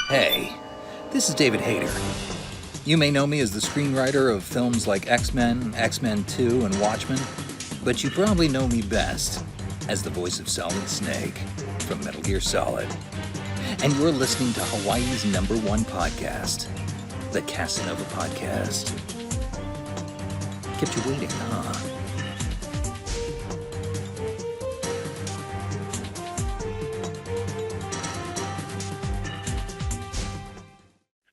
Hey, this is David Hayter. You may know me as the screenwriter of films like X-Men, X-Men 2, and Watchmen, but you probably know me best as the voice of Solid Snake from Metal Gear Solid. And you're listening to Hawaii's #1 podcast, the Casanova Podcast. Kept you waiting, huh?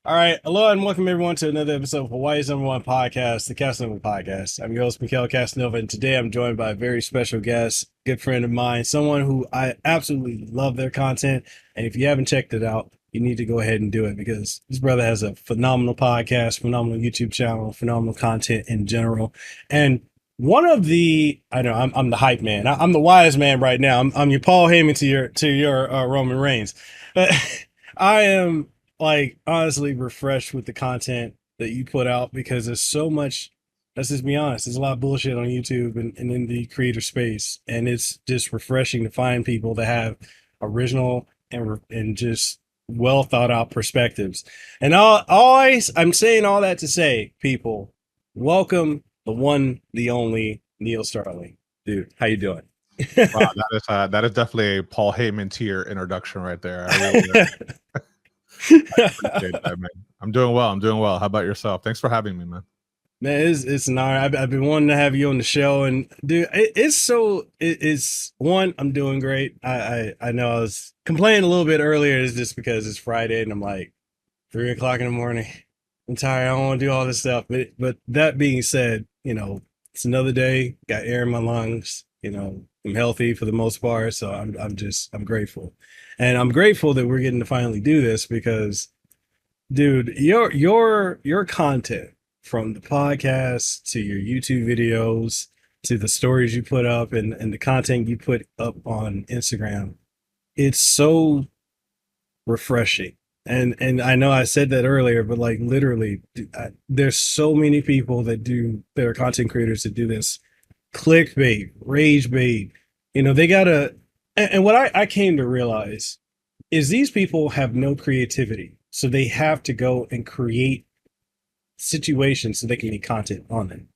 All right. Hello and welcome everyone to another episode of Hawaii's #1 podcast, the Casanova Podcast. I'm your host, Mikhail Casanova, and today I'm joined by a very special guest, good friend of mine, someone who I absolutely love their content. And if you haven't checked it out, you need to go ahead and do it because this brother has a phenomenal podcast, phenomenal YouTube channel, phenomenal content in general. And one of the, I know I'm the hype man. I'm the wise man right now. I'm your Paul Heyman to your Roman Reigns. But I am like honestly refreshed with the content that you put out because there's so much. Let's just be honest, there's a lot of bullshit on YouTube and in the creator space, and it's just refreshing to find people that have original and just well thought out perspectives. And I'm saying all that to say, people, welcome the one, the only NeoStarling. Dude, how you doing? Wow, that is definitely a Paul Heyman tier introduction right there. I really appreciate that, man. I'm doing well. How about yourself? Thanks for having me, man. Man, it's an honor. I've been wanting to have you on the show, and dude, it's one. I'm doing great. I know I was complaining a little bit earlier. It's just because it's Friday, and I'm like 3 o'clock in the morning. I'm tired. I don't want to do all this stuff. But that being said, it's another day. Got air in my lungs. I'm healthy for the most part, so I'm grateful. And I'm grateful that we're getting to finally do this because, dude, your content from the podcast to your YouTube videos to the stories you put up and the content you put up on Instagram, it's so refreshing. And I know I said that earlier, but like literally, there's so many people that are content creators that do this clickbait, rage bait. They gotta. And what I came to realize is these people have no creativity. So they have to go and create situations so they can make content on them.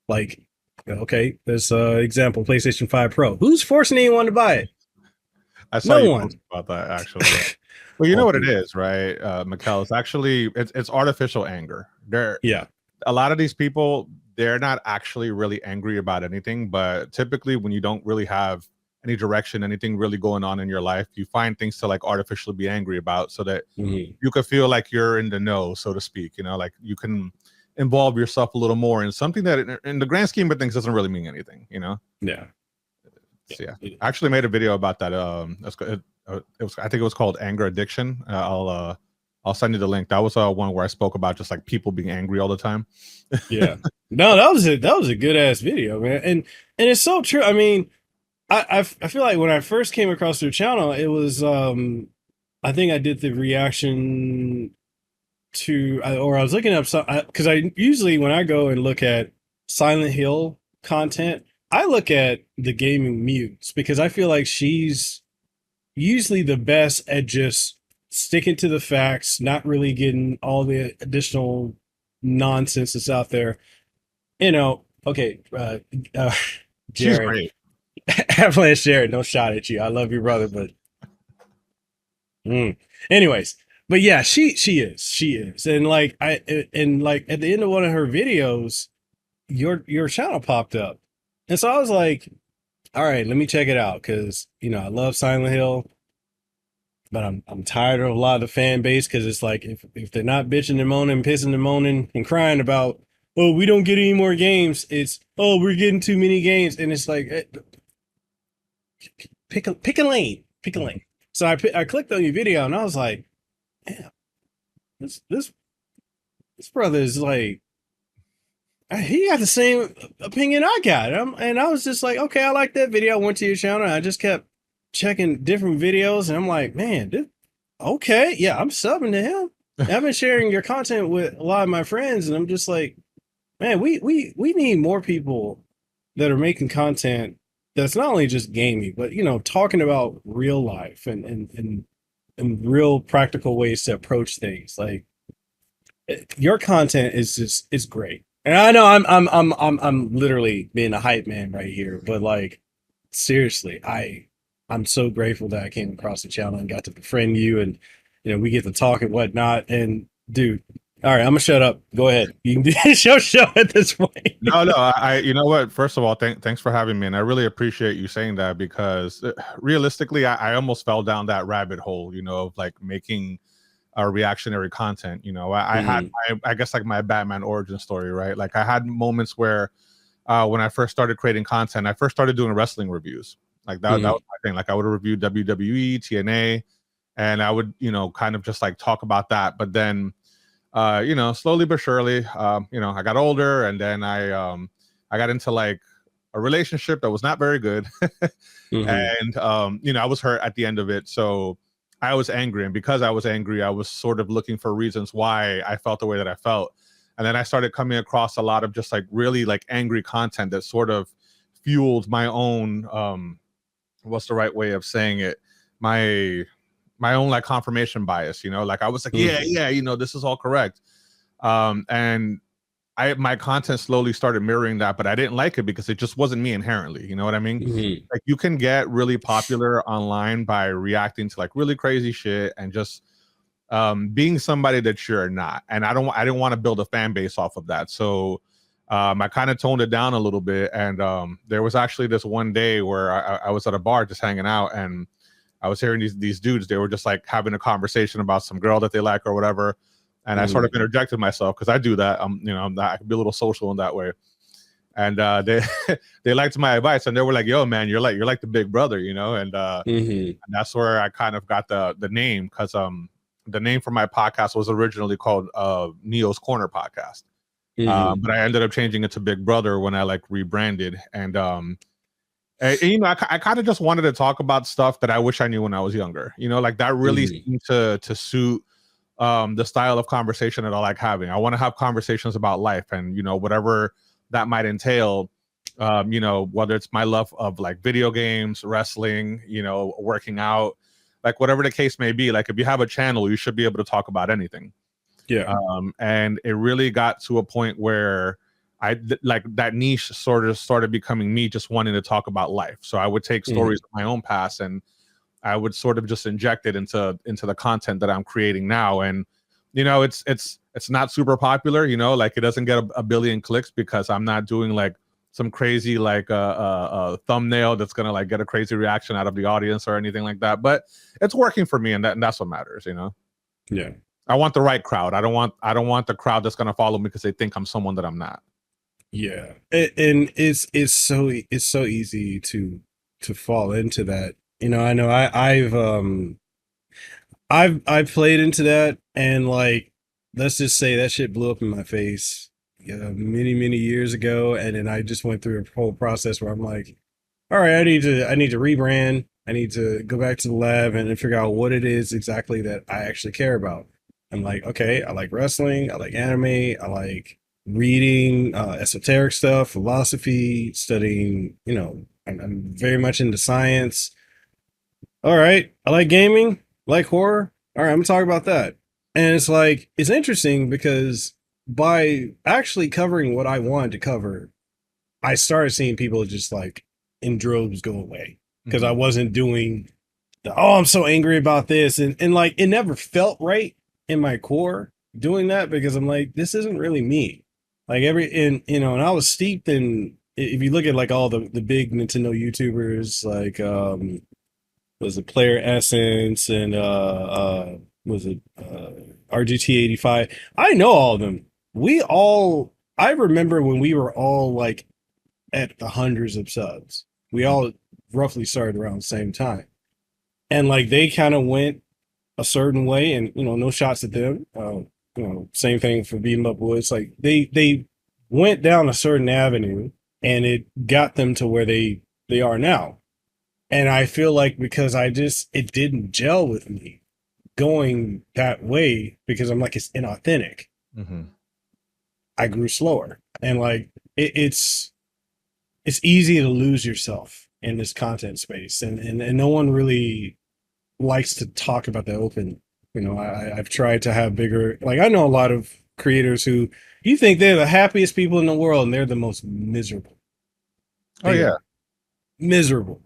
Like, okay, there's example, PlayStation 5 Pro. Who's forcing anyone to buy it? I saw you post about that, actually. Well, you know what it is, right, Mikhail? It's artificial anger. A lot of these people, they're not actually really angry about anything, but typically when you don't really have any direction, anything really going on in your life, you find things to like artificially be angry about so that you could feel like you're in the know, so to speak, like you can involve yourself a little more in something that in the grand scheme of things doesn't really mean anything, Yeah. So, yeah. I actually made a video about that. I think it was called Anger Addiction. I'll send you the link. That was one where I spoke about just like people being angry all the time. Yeah. No, that was a good ass video, man. And it's so true. I mean, I feel like when I first came across your channel, it was I think I did the reaction to, or I was looking up some, because I usually when I go and look at Silent Hill content, I look at the gaming mutes because I feel like she's usually the best at just sticking to the facts, not really getting all the additional nonsense that's out there. Okay, She's Jared. great. Avalanche Jared, no shot at you. I love you, brother, but anyways, but yeah, she is, and like at the end of one of her videos, your channel popped up, and so I was like, all right, let me check it out because I love Silent Hill, but I'm tired of a lot of the fan base because it's like if they're not bitching and moaning, pissing and moaning and crying about, oh, we don't get any more games, it's, oh, we're getting too many games, and it's like, pick a lane. So I clicked on your video and I was like, damn, this brother is like, he got the same opinion I got. And I was just like, okay, I like that video. I went to your channel and I just kept checking different videos and I'm like, man, okay, yeah, I'm subbing to him. I've been sharing your content with a lot of my friends and I'm just like, man, we need more people that are making content that's not only just gaming, but talking about real life and and real practical ways to approach things. Like your content is just it's great. And I know I'm literally being a hype man right here, but like seriously, I'm so grateful that I came across the channel and got to befriend you, and you know we get to talk and whatnot. And dude, all right, I'm gonna shut up. Go ahead. You can do show at this point. No, you know what? First of all, thanks for having me, and I really appreciate you saying that because realistically, I almost fell down that rabbit hole, you know, of like making reactionary content. You know, I had, I guess, like my Batman origin story, right? Like I had moments where when I first started creating content, I first started doing wrestling reviews. Like that was my thing. Like I would review WWE, TNA, and I would, you know, kind of just like talk about that. But then you know, slowly but surely, you know, I got older, and then I got into like a relationship that was not very good. And you know, I was hurt at the end of it. So I was angry, and because I was angry, I was sort of looking for reasons why I felt the way that I felt. And then I started coming across a lot of just like really like angry content that sort of fueled my own what's the right way of saying it, my own like confirmation bias, you know, like I was like, yeah, you know, this is all correct. And my content slowly started mirroring that, but I didn't like it because it just wasn't me inherently. You know what I mean? Like you can get really popular online by reacting to like really crazy shit and just being somebody that you're not. And I didn't want to build a fan base off of that. So I kind of toned it down a little bit. And there was actually this one day where I was at a bar just hanging out, and I was hearing these dudes, they were just like having a conversation about some girl that they like or whatever. And I sort of interjected myself because I do that. You know, I can be a little social in that way. And they they liked my advice, and they were like, yo, man, you're like the big brother, you know? And, and that's where I kind of got the name, because the name for my podcast was originally called Neo's Corner Podcast. But I ended up changing it to Big Brother when I like rebranded. And and, you know, I kind of just wanted to talk about stuff that I wish I knew when I was younger. You know, like that really seemed to suit the style of conversation that I like having. I want to have conversations about life, and you know, whatever that might entail. You know, whether it's my love of like video games, wrestling, you know, working out, like whatever the case may be. Like if you have a channel, you should be able to talk about anything. Yeah. And it really got to a point where like that niche sort of started becoming me just wanting to talk about life. So I would take stories of my own past, and I would sort of just inject it into the content that I'm creating now. And you know, it's not super popular, you know, like it doesn't get a billion clicks because I'm not doing like some crazy like thumbnail that's gonna like get a crazy reaction out of the audience or anything like that. But it's working for me, and that's what matters, you know. Yeah. I want the right crowd. I don't want the crowd that's gonna follow me because they think I'm someone that I'm not. Yeah, and it's so easy to fall into that. You know, I know I've played into that, and like let's just say that shit blew up in my face many years ago, and then I just went through a whole process where I'm like, all right, I need to rebrand. I need to go back to the lab and figure out what it is exactly that I actually care about. I'm like, okay, I like wrestling, I like anime, I like reading esoteric stuff, philosophy, studying, you know, I'm very much into science. All right, I like gaming, like horror. All right, I'm gonna talk about that. And it's like, it's interesting because by actually covering what I wanted to cover, I started seeing people just like in droves go away because I wasn't doing oh, I'm so angry about this. And like, it never felt right in my core doing that because I'm like, this isn't really me. Like you know, and I was steeped in, if you look at like all the big Nintendo YouTubers, like, was it Player Essence and, was it, RGT85? I know all of them. I remember when we were all like at the hundreds of subs, we all roughly started around the same time. And like they kind of went a certain way, and you know, no shots at them. You know, same thing for Beat 'em Up Woods. Like they went down a certain avenue, and it got them to where they are now. And I feel like because it didn't gel with me going that way because I'm like it's inauthentic. I grew slower, and like it's easy to lose yourself in this content space, and no one really likes to talk about the open. I've tried to have bigger, like, I know a lot of creators who you think they're the happiest people in the world and they're the most miserable. Oh yeah, miserable.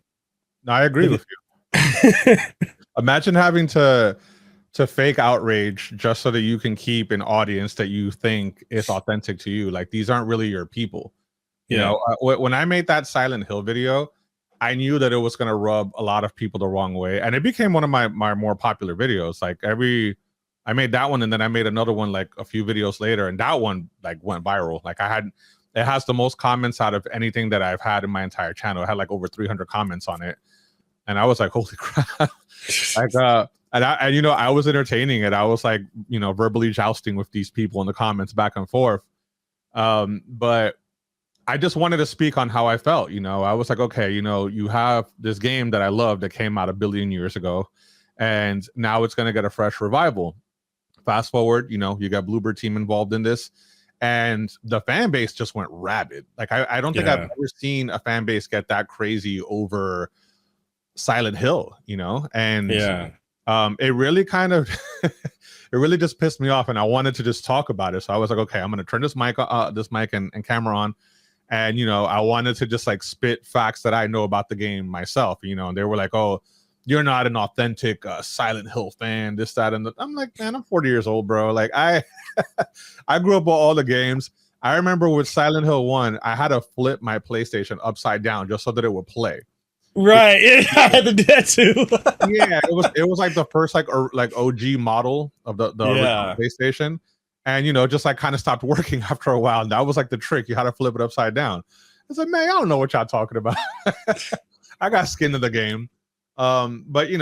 no, I agree with you. Imagine having to fake outrage just so that you can keep an audience that you think is authentic to you. Like, these aren't really your people. You know, when I made that Silent Hill video, I knew that it was going to rub a lot of people the wrong way, and it became one of my more popular videos. Like, I made that one, and then I made another one like a few videos later, and that one like went viral. Like, it has the most comments out of anything that I've had in my entire channel. It had like over 300 comments on it, and I was like, holy crap! Like, and I was entertaining it. I was like, verbally jousting with these people in the comments back and forth. But I just wanted to speak on how I felt. I was like, okay, you have this game that I love that came out 1 billion years ago, and now it's going to get a fresh revival. Fast forward, you got Bluebird Team involved in this, and the fan base just went rabid. Like, I don't think I've ever seen a fan base get that crazy over Silent Hill, and it really kind of it really just pissed me off, and I wanted to just talk about it. So I was like, okay, I'm gonna turn this mic and camera on, and I wanted to just like spit facts that I know about the game myself, and they were like, oh, you're not an authentic Silent Hill fan, this, that, and I'm like, man, I'm 40 years old, bro. Like, I grew up with all the games. I remember with Silent Hill 1, I had to flip my PlayStation upside down just so that it would play. Right. I had to do that too. Yeah, it was like the first like OG model of the original PlayStation, and just like kind of stopped working after a while. And that was like the trick. You had to flip it upside down. It's like, man, I don't know what y'all talking about. I got skin in the game. But it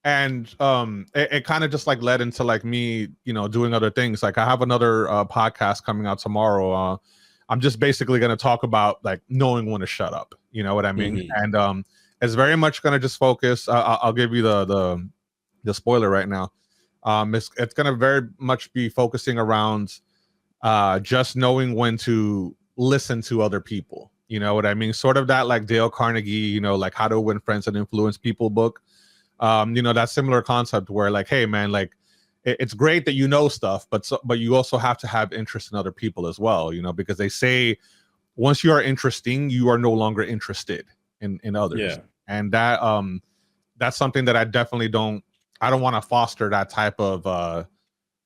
kind of just like led into like me, doing other things. Like, I have another podcast coming out tomorrow. I'm just basically going to talk about like knowing when to shut up. You know what I mean? Mm-hmm. And it's very much going to just focus. I'll give you the spoiler right now. It's going to very much be focusing around just knowing when to listen to other people. You know what I mean? Sort of that like Dale Carnegie, like How to Win Friends and Influence People book. That similar concept where like, hey man, like it's great that you know stuff, but you also have to have interest in other people as well, because they say once you are interesting, you are no longer interested in others. Yeah. And that's something that I definitely don't want to foster that type of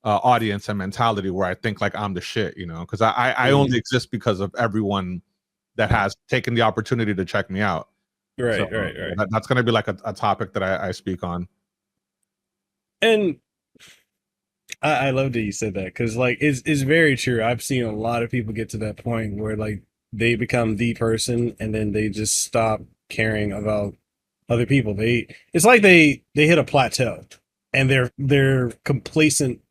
audience and mentality where I think like I'm the shit, because I only exist because of everyone that has taken the opportunity to check me out. Right, so, right. That's going to be like a topic that I speak on. And I love that you said that, because like it's very true. I've seen a lot of people get to that point where like they become the person and then they just stop caring about other people. It's like they hit a plateau and they're complacent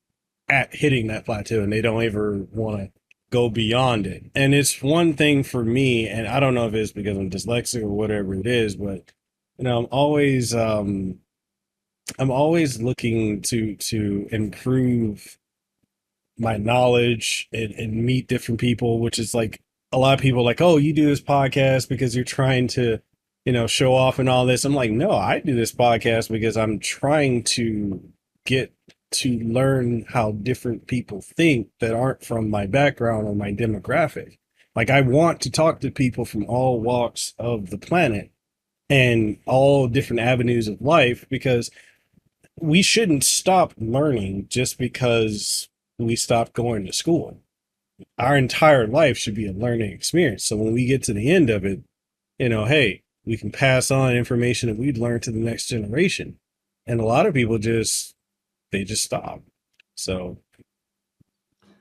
at hitting that plateau and they don't ever want to go beyond it. And it's one thing for me, and I don't know if it's because I'm dyslexic or whatever it is, but I'm always looking to improve my knowledge and meet different people, which is like a lot of people like, oh, you do this podcast because you're trying to, show off and all this. I'm like, no, I do this podcast because I'm trying to get to learn how different people think that aren't from my background or my demographic. Like, I want to talk to people from all walks of the planet and all different avenues of life, because we shouldn't stop learning just because we stop going to school. Our entire life should be a learning experience. So when we get to the end of it, hey, we can pass on information that we'd learned to the next generation. And a lot of people just stop. So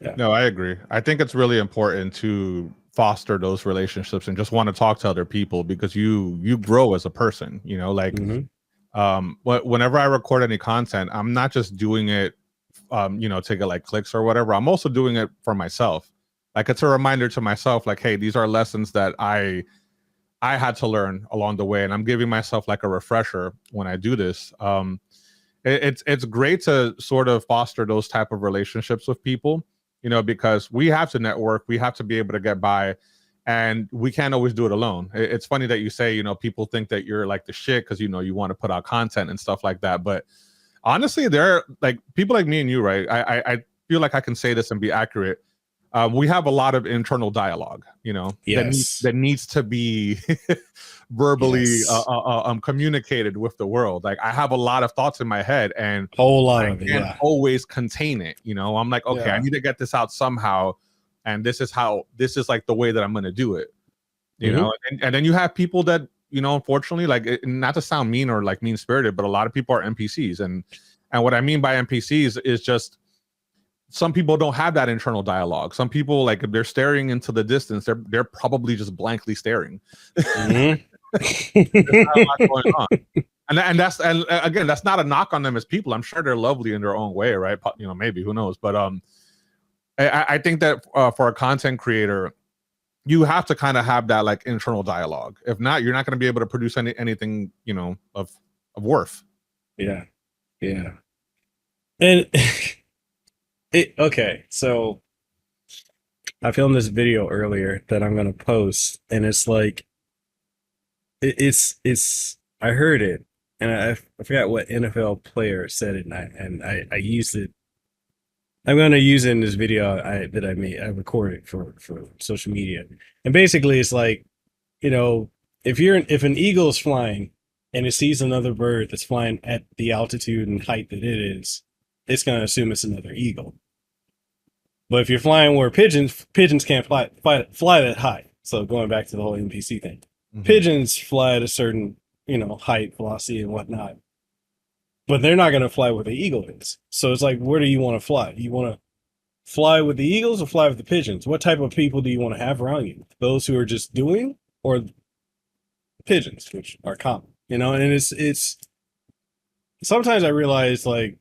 yeah. No, I agree. I think it's really important to foster those relationships and just want to talk to other people, because you grow as a person, like whenever I record any content, I'm not just doing it to get like clicks or whatever. I'm also doing it for myself. Like, it's a reminder to myself, like, hey, these are lessons that I had to learn along the way, and I'm giving myself like a refresher when I do this. It's great to sort of foster those type of relationships with people, because we have to network, we have to be able to get by, and we can't always do it alone. It's funny that you say, people think that you're like the shit because you want to put out content and stuff like that. But honestly, there are like people like me and you, right? I feel like I can say this and be accurate. We have a lot of internal dialogue, that needs to be verbally communicated with the world. Like I have a lot of thoughts in my head, and whole lot I of it, can't always contain it. I'm like, okay, I need to get this out somehow, and this is like the way that I'm going to do it. And then you have people that unfortunately, like, not to sound mean or like mean spirited, but a lot of people are NPCs, and what I mean by NPCs is just some people don't have that internal dialogue. Some people, like, if they're staring into the distance, they're probably just blankly staring. There's not a lot going on. And again, that's not a knock on them as people. I'm sure they're lovely in their own way, right? Maybe, who knows? But I think that for a content creator, you have to kind of have that like internal dialogue. If not, you're not going to be able to produce anything, of worth. Yeah. And okay, so I filmed this video earlier that I'm gonna post, and it's like it's I heard it, and I forgot what NFL player said it, and I used it. I'm gonna use it in this video that I made. I recorded for social media, and basically it's like, if an eagle is flying and it sees another bird that's flying at the altitude and height that it is, it's gonna assume it's another eagle. But if you're flying where pigeons can't fly that high. So going back to the whole NPC thing, pigeons fly at a certain, height, velocity, and whatnot. But they're not going to fly where the eagle is. So it's like, where do you want to fly? You want to fly with the eagles or fly with the pigeons? What type of people do you want to have around you? Those who are just doing, or pigeons, which are common, And it's sometimes I realize, like,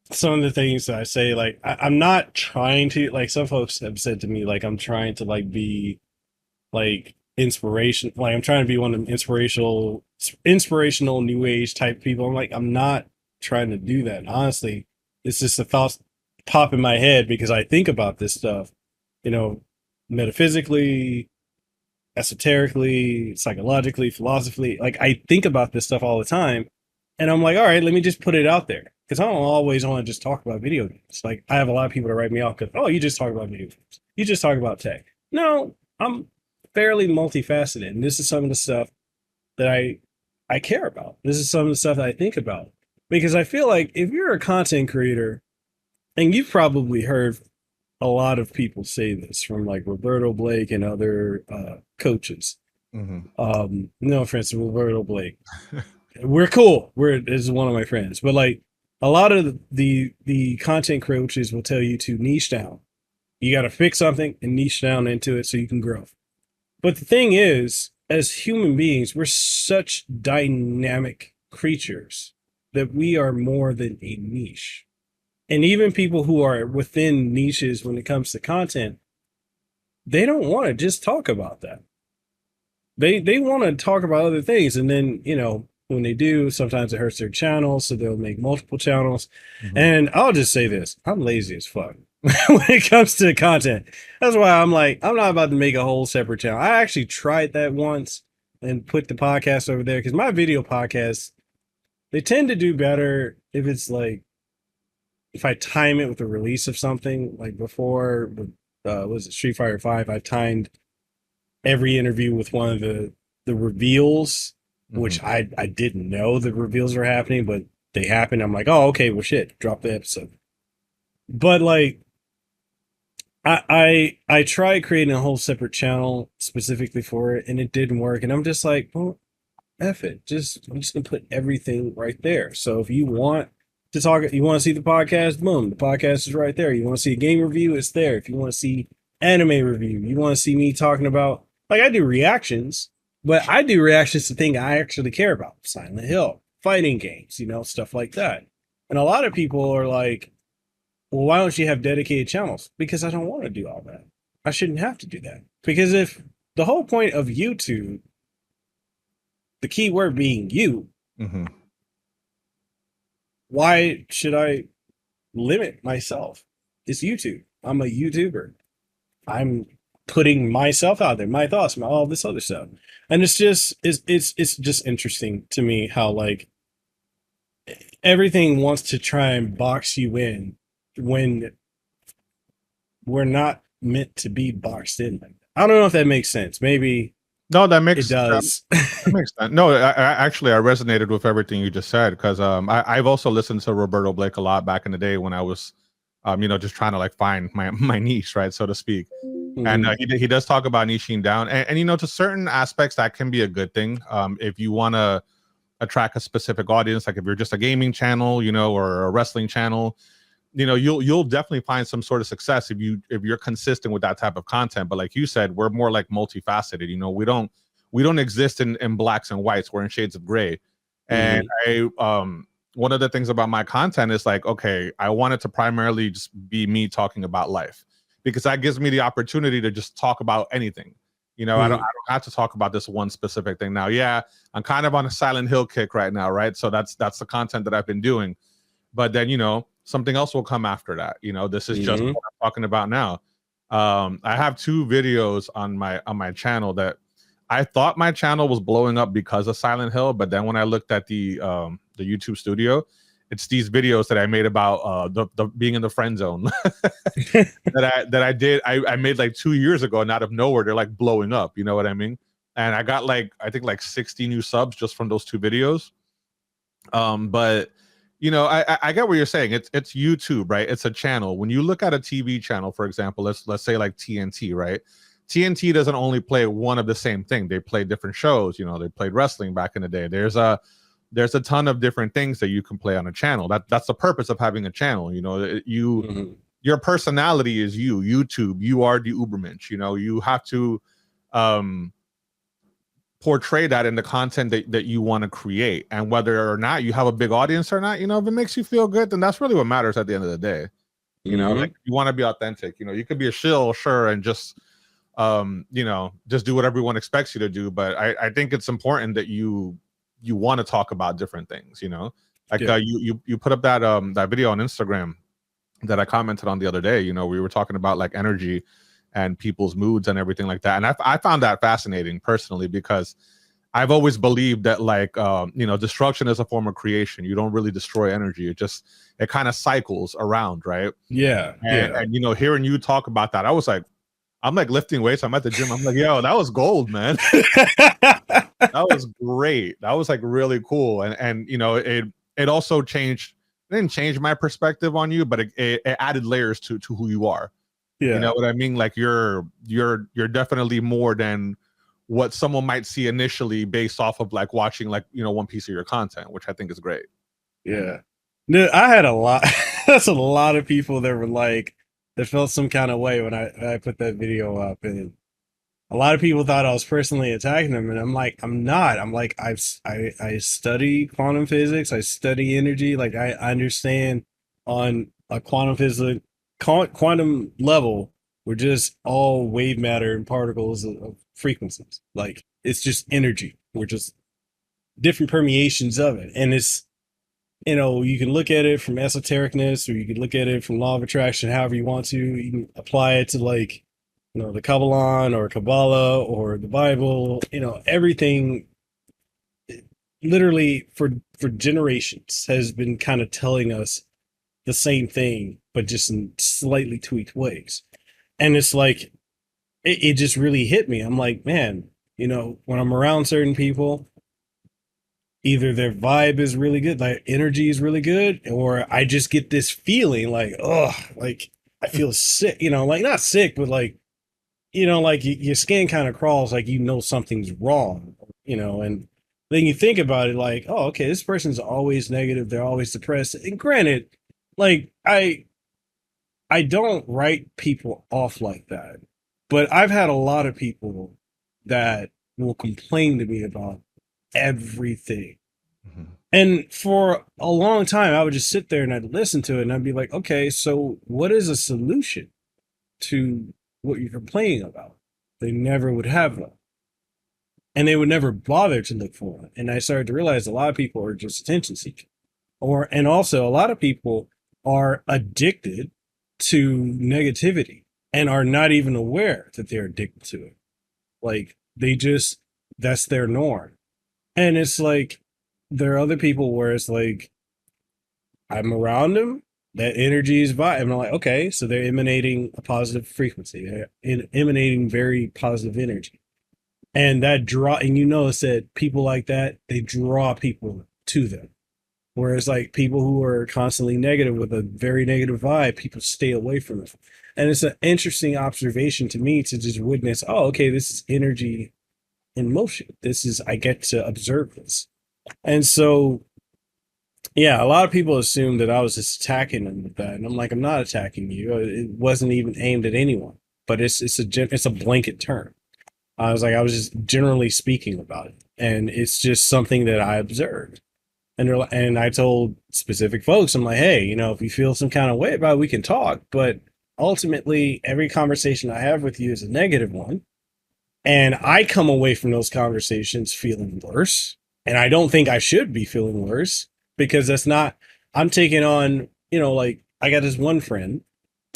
some of the things that I say, like, I'm not trying to, like, some folks have said to me, like, I'm trying to, like, be, like, inspiration, like, I'm trying to be one of them inspirational new age type people. I'm like, I'm not trying to do that. Honestly, it's just a thought pop in my head because I think about this stuff, metaphysically, esoterically, psychologically, philosophically. Like, I think about this stuff all the time, and I'm like, all right, let me just put it out there. Because I don't always want to just talk about video games. Like, I have a lot of people that write me off because, oh, you just talk about video games. You just talk about tech. No, I'm fairly multifaceted. And this is some of the stuff that I care about. This is some of the stuff that I think about. Because I feel like if you're a content creator, and you've probably heard a lot of people say this from like Roberto Blake and other coaches. No offense to Roberto Blake. We're cool. This is one of my friends. But like, a lot of the content coaches will tell you to niche down. You got to fix something and niche down into it so you can grow. But the thing is, as human beings, we're such dynamic creatures that we are more than a niche. And even people who are within niches when it comes to content, they don't want to just talk about that. They want to talk about other things. And then, when they do, sometimes it hurts their channel, so they'll make multiple channels. And I'll just say this, I'm lazy as fuck when it comes to content. That's why I'm like, I'm not about to make a whole separate channel. I actually tried that once and put the podcast over there because my video podcasts, they tend to do better if it's like, if I time it with the release of something. Like before, was it Street Fighter 5? I timed every interview with one of the reveals, which I didn't know the reveals were happening, but they happened. I'm like, oh, okay, well, shit, drop the episode. But like, I tried creating a whole separate channel specifically for it, and it didn't work. And I'm just like, well, F it. I'm just gonna put everything right there. So if you want to talk, you want to see the podcast, boom, the podcast is right there. You want to see a game review, it's there. If you want to see anime review, you want to see me talking about, like, I do reactions. But I do reactions to things I actually care about. Silent Hill, fighting games, stuff like that. And a lot of people are like, well, why don't you have dedicated channels? Because I don't want to do all that. I shouldn't have to do that. Because if the whole point of YouTube, the key word being you, why should I limit myself? It's YouTube. I'm a YouTuber. I'm putting myself out there, my thoughts, all this other stuff. And it's just interesting to me how like everything wants to try and box you in when we're not meant to be boxed in. I don't know if that makes sense. Maybe no, that makes it does. That makes sense. No, actually I resonated with everything you just said because I've also listened to Roberto Blake a lot back in the day when I was just trying to like find my niche, right, so to speak. And he does talk about niching down, and to certain aspects that can be a good thing if you want to attract a specific audience, like if you're just a gaming channel, or a wrestling channel. You'll definitely find some sort of success if you're consistent with that type of content. But like you said, we're more like multifaceted. We don't exist in blacks and whites. We're in shades of gray. And one of the things about my content is like, okay, I want it to primarily just be me talking about life, because that gives me the opportunity to just talk about anything. I don't have to talk about this one specific thing. Now, yeah, I'm kind of on a Silent Hill kick right now, right? So that's the content that I've been doing. But then, something else will come after that. This is just what I'm talking about now. I have 2 videos on my channel that I thought my channel was blowing up because of Silent Hill, but then when I looked at the YouTube studio, it's these videos that I made about the being in the friend zone I made like 2 years ago, and out of nowhere they're like blowing up. You know what I mean? And I got I think 60 new subs just from those 2 videos. But I get what you're saying. It's YouTube, right? It's a channel. When you look at a TV channel, for example, let's say like TNT, right? TNT doesn't only play one of the same thing. They play different shows. They played wrestling back in the day. There's a ton of different things that you can play on a channel. That's the purpose of having a channel. Your personality is you. YouTube, you are the Ubermensch. You have to portray that in the content that you want to create, and whether or not you have a big audience or not, if it makes you feel good, then that's really what matters at the end of the day. Like you want to be authentic. You could be a shill, sure, and just just do what everyone expects you to do, but I think it's important that you want to talk about different things. You put up that video on Instagram that I commented on the other day. We were talking about like energy and people's moods and everything like that. And I found that fascinating personally, because I've always believed that like, destruction is a form of creation. You don't really destroy energy. It kind of cycles around. Right. Yeah. And hearing you talk about that, I'm like lifting weights. I'm at the gym. I'm like, yo, that was gold, man. That was great. That was like really cool. And it also didn't change my perspective on you, but it added layers to who you are. Yeah. You know what I mean? Like you're definitely more than what someone might see initially based off of like watching like, one piece of your content, which I think is great. Yeah. No, I had a lot. That's a lot of people that were like, that felt some kind of way when I put that video up, and a lot of people thought I was personally attacking them, and I'm like, I'm not. I'm like, I study quantum physics, I study energy, like I understand on a quantum level, we're just all wave matter and particles of frequencies. Like it's just energy. We're just different permeations of it, and it's. You can look at it from esotericness, or you can look at it from law of attraction, however you want to. You can apply it to like, the Kabbalah or Kabbalah or the Bible, everything literally for generations has been kind of telling us the same thing, but just in slightly tweaked ways. And it's like, it just really hit me. I'm like, man, when I'm around certain people, either their vibe is really good, like energy is really good, or I just get this feeling like, oh, like I feel sick, like not sick, but like, like your skin kind of crawls, like, something's wrong, and then you think about it like, oh, okay, this person's always negative. They're always depressed. And granted, like I don't write people off like that, but I've had a lot of people that will complain to me about everything. Mm-hmm. And for a long time, I would just sit there and I'd listen to it and I'd be like, okay, so what is a solution to what you're complaining about? They never would have one. And they would never bother to look for one. And I started to realize a lot of people are just attention seeking. And also a lot of people are addicted to negativity. and are not even aware that they're addicted to it. Like they just, that's their norm. And it's like, there are other people where it's like, I'm around them, that energy is vibe. And I'm like, okay, so they're emanating a positive frequency, they're emanating very positive energy. And that draw, and you notice that people like that, they draw people to them. Whereas like people who are constantly negative with a very negative vibe, people stay away from it. And it's an interesting observation to me to just witness, oh, okay, this is energy in motion. This is, I get to observe this. And so, yeah, a lot of people assume that I was just attacking them with that. And I'm like, I'm not attacking you. It wasn't even aimed at anyone, but it's a blanket term. I was like, I was just generally speaking about it. And it's just something that I observed. And I told specific folks, I'm like, hey, if you feel some kind of way about it, we can talk. But ultimately, every conversation I have with you is a negative one. And I come away from those conversations feeling worse. And I don't think I should be feeling worse because that's not, I'm taking on, like I got this one friend.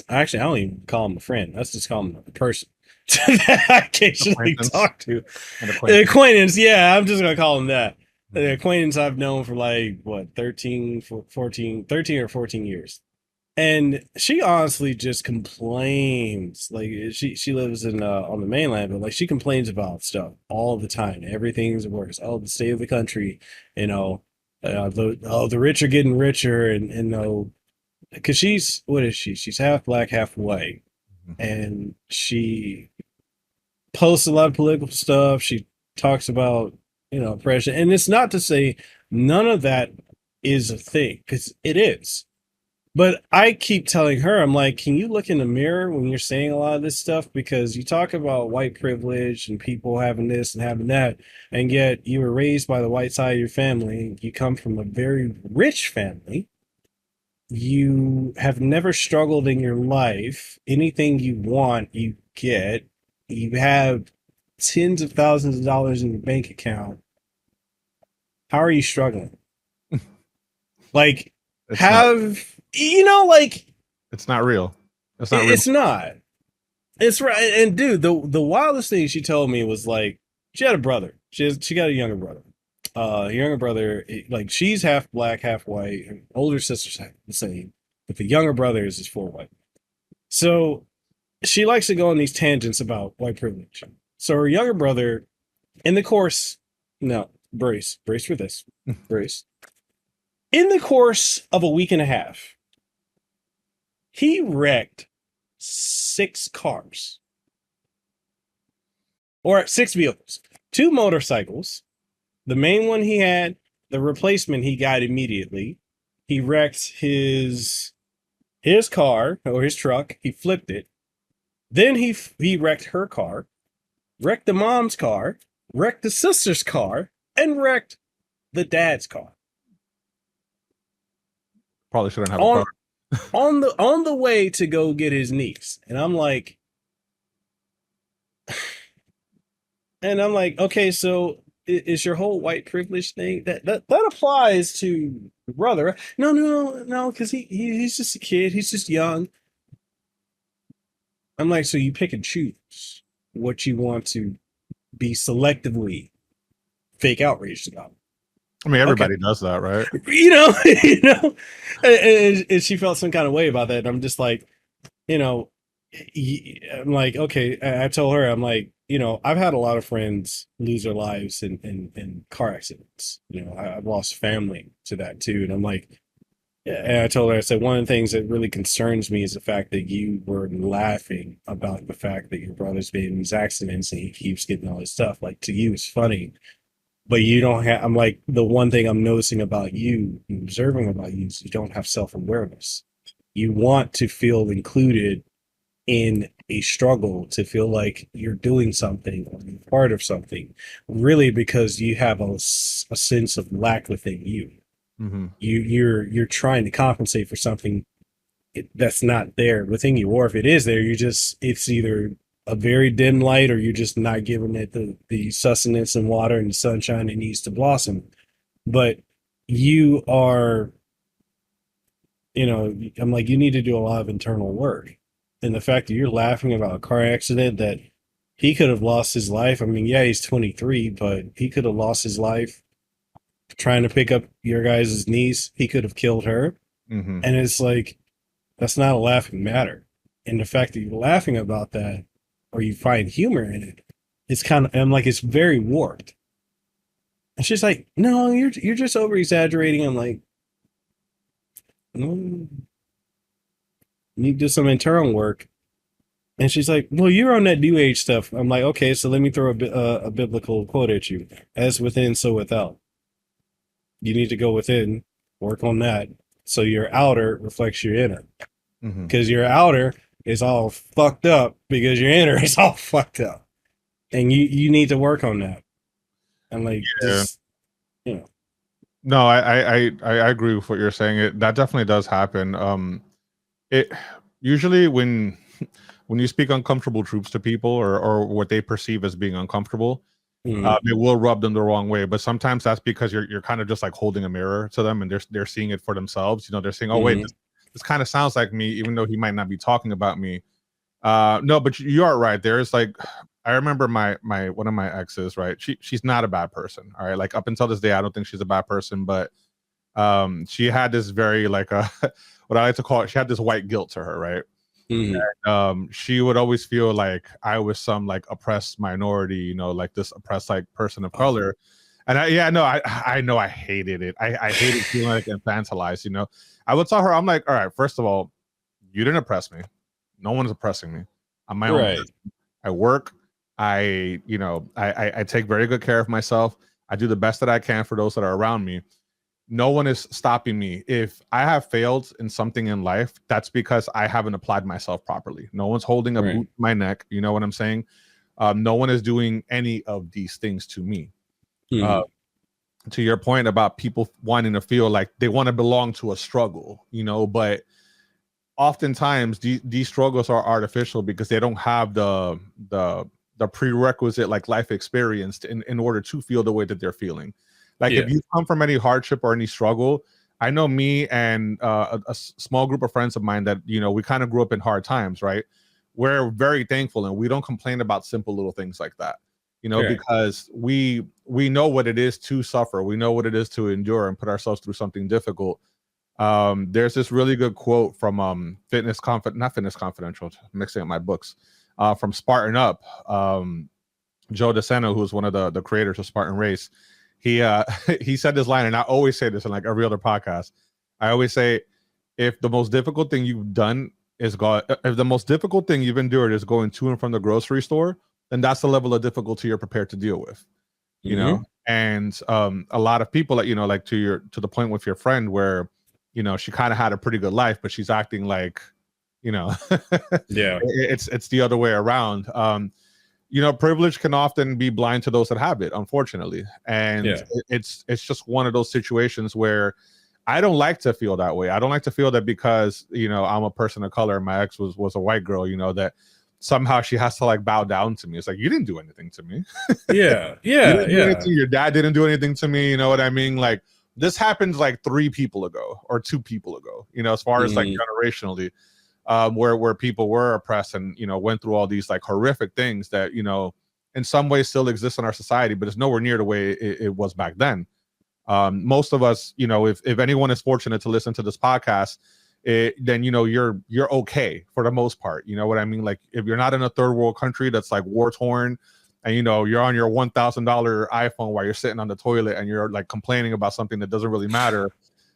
Actually, I don't even call him a friend. Let's just call him a person that I occasionally talk to. An acquaintance. Yeah, I'm just going to call him that. The acquaintance I've known for like, what, 13 or 14 years. And she honestly just complains. Like she lives in on the mainland, but like she complains about stuff all the time. Everything's worse. Oh, the state of the country, the rich are getting richer, and because she's, what is she? She's half black, half white, and she posts a lot of political stuff. She talks about oppression, and it's not to say none of that is a thing, because it is. But I keep telling her, I'm like, can you look in the mirror when you're saying a lot of this stuff? Because you talk about white privilege and people having this and having that, and yet you were raised by the white side of your family. You come from a very rich family. You have never struggled in your life. Anything you want, you get. You have tens of thousands of dollars in your bank account. How are you struggling? Like, it's not real. It's not real. It's not. It's right. And dude, the wildest thing she told me was like, she had a brother. She got a younger brother. Younger brother, like she's half black, half white. Her older sister's the same, but the younger brother is just 4 white. So she likes to go on these tangents about white privilege. So her younger brother, in the course, no, brace for this, brace. In the course of a week and a half, he wrecked 6 cars, or 6 vehicles, 2 motorcycles. The main one he had, the replacement he got immediately. He wrecked his car or his truck. He flipped it. Then he wrecked her car, wrecked the mom's car, wrecked the sister's car, and wrecked the dad's car. Probably shouldn't have a car. on the way to go get his niece. And I'm like, okay, so is your whole white privilege thing that applies to the brother? No, because he's just a kid. He's just young. I'm like, so you pick and choose what you want to be selectively fake outraged about. I mean, everybody does that, right? And she felt some kind of way about that. And I'm just like, I'm like, okay. I told her, I'm like, I've had a lot of friends lose their lives in car accidents. I've lost family to that too. And I'm like, and I told her, I said, one of the things that really concerns me is the fact that you were laughing about the fact that your brother's been in these accidents and he keeps getting all this stuff. Like, to you, it's funny. But you don't have, I'm like, the one thing I'm noticing about you, observing about you, is you don't have self-awareness. You want to feel included in a struggle, to feel like you're doing something or you're part of something, really because you have a sense of lack within you. Mm-hmm. You're trying to compensate for something that's not there within you. Or if it is there, it's either a very dim light, or you're just not giving it the sustenance and water and the sunshine it needs to blossom. But you are, I'm like, you need to do a lot of internal work. And the fact that you're laughing about a car accident that he could have lost his life. I mean, yeah, he's 23, but he could have lost his life trying to pick up your guys' niece. He could have killed her. Mm-hmm. And it's like, that's not a laughing matter. And the fact that you're laughing about that or you find humor in it, it's kind of, I'm like, it's very warped. And she's like, no, you're just over exaggerating. I'm like, no, you need to do some internal work. And she's like, well, you're on that new age stuff. I'm like, okay, so let me throw a biblical quote at you. As within, so without. You need to go within, work on that. So your outer reflects your inner. Because your outer is all fucked up because your inner is all fucked up. And you need to work on that. And like, just, you know. No, I agree with what you're saying. That definitely does happen. It usually when you speak uncomfortable truths to people or what they perceive as being uncomfortable, it will rub them the wrong way. But sometimes that's because you're kind of just like holding a mirror to them and they're seeing it for themselves. You know, they're saying, oh wait, this kind of sounds like me, even though he might not be talking about me. No, but you are right. There is like, I remember my one of my exes, right? She's not a bad person. All right. Like up until this day, I don't think she's a bad person, but she had this very like what I like to call it, she had this white guilt to her, right? And, she would always feel like I was some like oppressed minority, you know, like this oppressed like person of color. And I know I hated it. I hated feeling like infantilized, you know. I would tell her, I'm like, all right, first of all, you didn't oppress me. No one's oppressing me. I'm my own person. I work. I take very good care of myself. I do the best that I can for those that are around me. No one is stopping me. If I have failed in something in life, that's because I haven't applied myself properly. No one's holding a boot to my neck. You know what I'm saying? No one is doing any of these things to me. To your point about people wanting to feel like they want to belong to a struggle, you know, but oftentimes these struggles are artificial because they don't have the prerequisite like life experience in order to feel the way that they're feeling. Like if you come from any hardship or any struggle, I know me and a small group of friends of mine that, you know, we kind of grew up in hard times, right? We're very thankful and we don't complain about simple little things like that, you know, because we know what it is to suffer. We know what it is to endure and put ourselves through something difficult. There's this really good quote from not Fitness Confidential, mixing up my books, from Spartan Up. Joe DeSena, who's one of the creators of Spartan Race, he said this line, and I always say this in like every other podcast. I always say, if the most difficult thing you've done is if the most difficult thing you've endured is going to and from the grocery store, then that's the level of difficulty you're prepared to deal with, you know. And a lot of people, like, you know, like to the point with your friend where, you know, she kind of had a pretty good life, but she's acting like, you know, it's the other way around. You know, privilege can often be blind to those that have it, unfortunately. And it's just one of those situations where I don't like to feel that way. I don't like to feel that because, you know, I'm a person of color and my ex was a white girl, you know, that somehow she has to like bow down to me. It's like, you didn't do anything to me. Your dad didn't do anything to me. You know what I mean? Like, this happened like 3 people ago or 2 people ago, you know, as far as like generationally. Where people were oppressed and, you know, went through all these like horrific things that, you know, in some ways still exist in our society, but it's nowhere near the way it was back then. Most of us, you know, if anyone is fortunate to listen to this podcast, then, you know, you're okay for the most part. You know what I mean? Like, if you're not in a third world country that's like war torn and, you know, you're on your $1,000 iPhone while you're sitting on the toilet and you're like complaining about something that doesn't really matter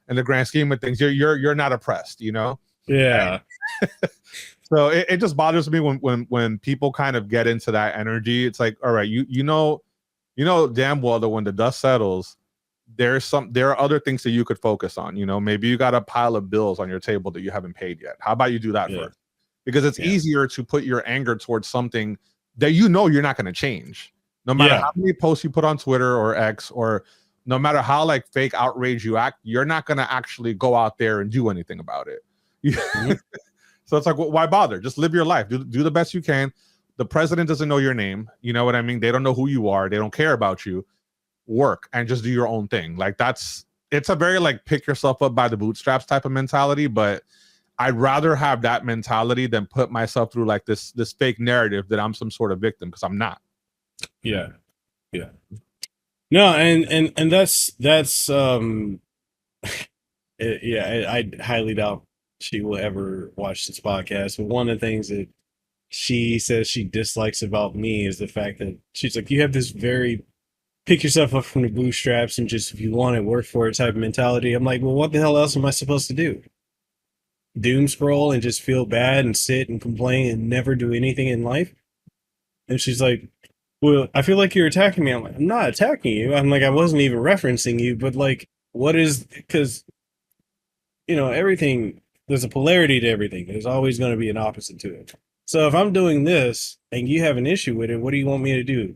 in the grand scheme of things, you're not oppressed, you know? So it just bothers me when people kind of get into that energy. It's like, all right, you know damn well that when the dust settles, there are other things that you could focus on. You know, maybe you got a pile of bills on your table that you haven't paid yet. How about you do that first? Because it's easier to put your anger towards something that you know you're not going to change, no matter how many posts you put on Twitter or X, or no matter how like fake outrage you act. You're not going to actually go out there and do anything about it. So it's like, well, why bother? Just live your life. Do the best you can. The president doesn't know your name. You know what I mean? They don't know who you are. They don't care about you. Work and just do your own thing. Like, it's a very like pick yourself up by the bootstraps type of mentality. But I'd rather have that mentality than put myself through like this fake narrative that I'm some sort of victim, because I'm not. Yeah. No, and that's yeah, I highly doubt she will ever watch this podcast. But one of the things that she says she dislikes about me is the fact that she's like, you have this very pick yourself up from the bootstraps and just, if you want it, work for it type of mentality. I'm like, well, what the hell else am I supposed to do? Doom scroll and just feel bad and sit and complain and never do anything in life? And she's like, well, I feel like you're attacking me. I'm like, I'm not attacking you. I'm like, I wasn't even referencing you, but like, what is, because, everything, there's a polarity to everything. There's always going to be an opposite to it. So if I'm doing this and you have an issue with it, what do you want me to do?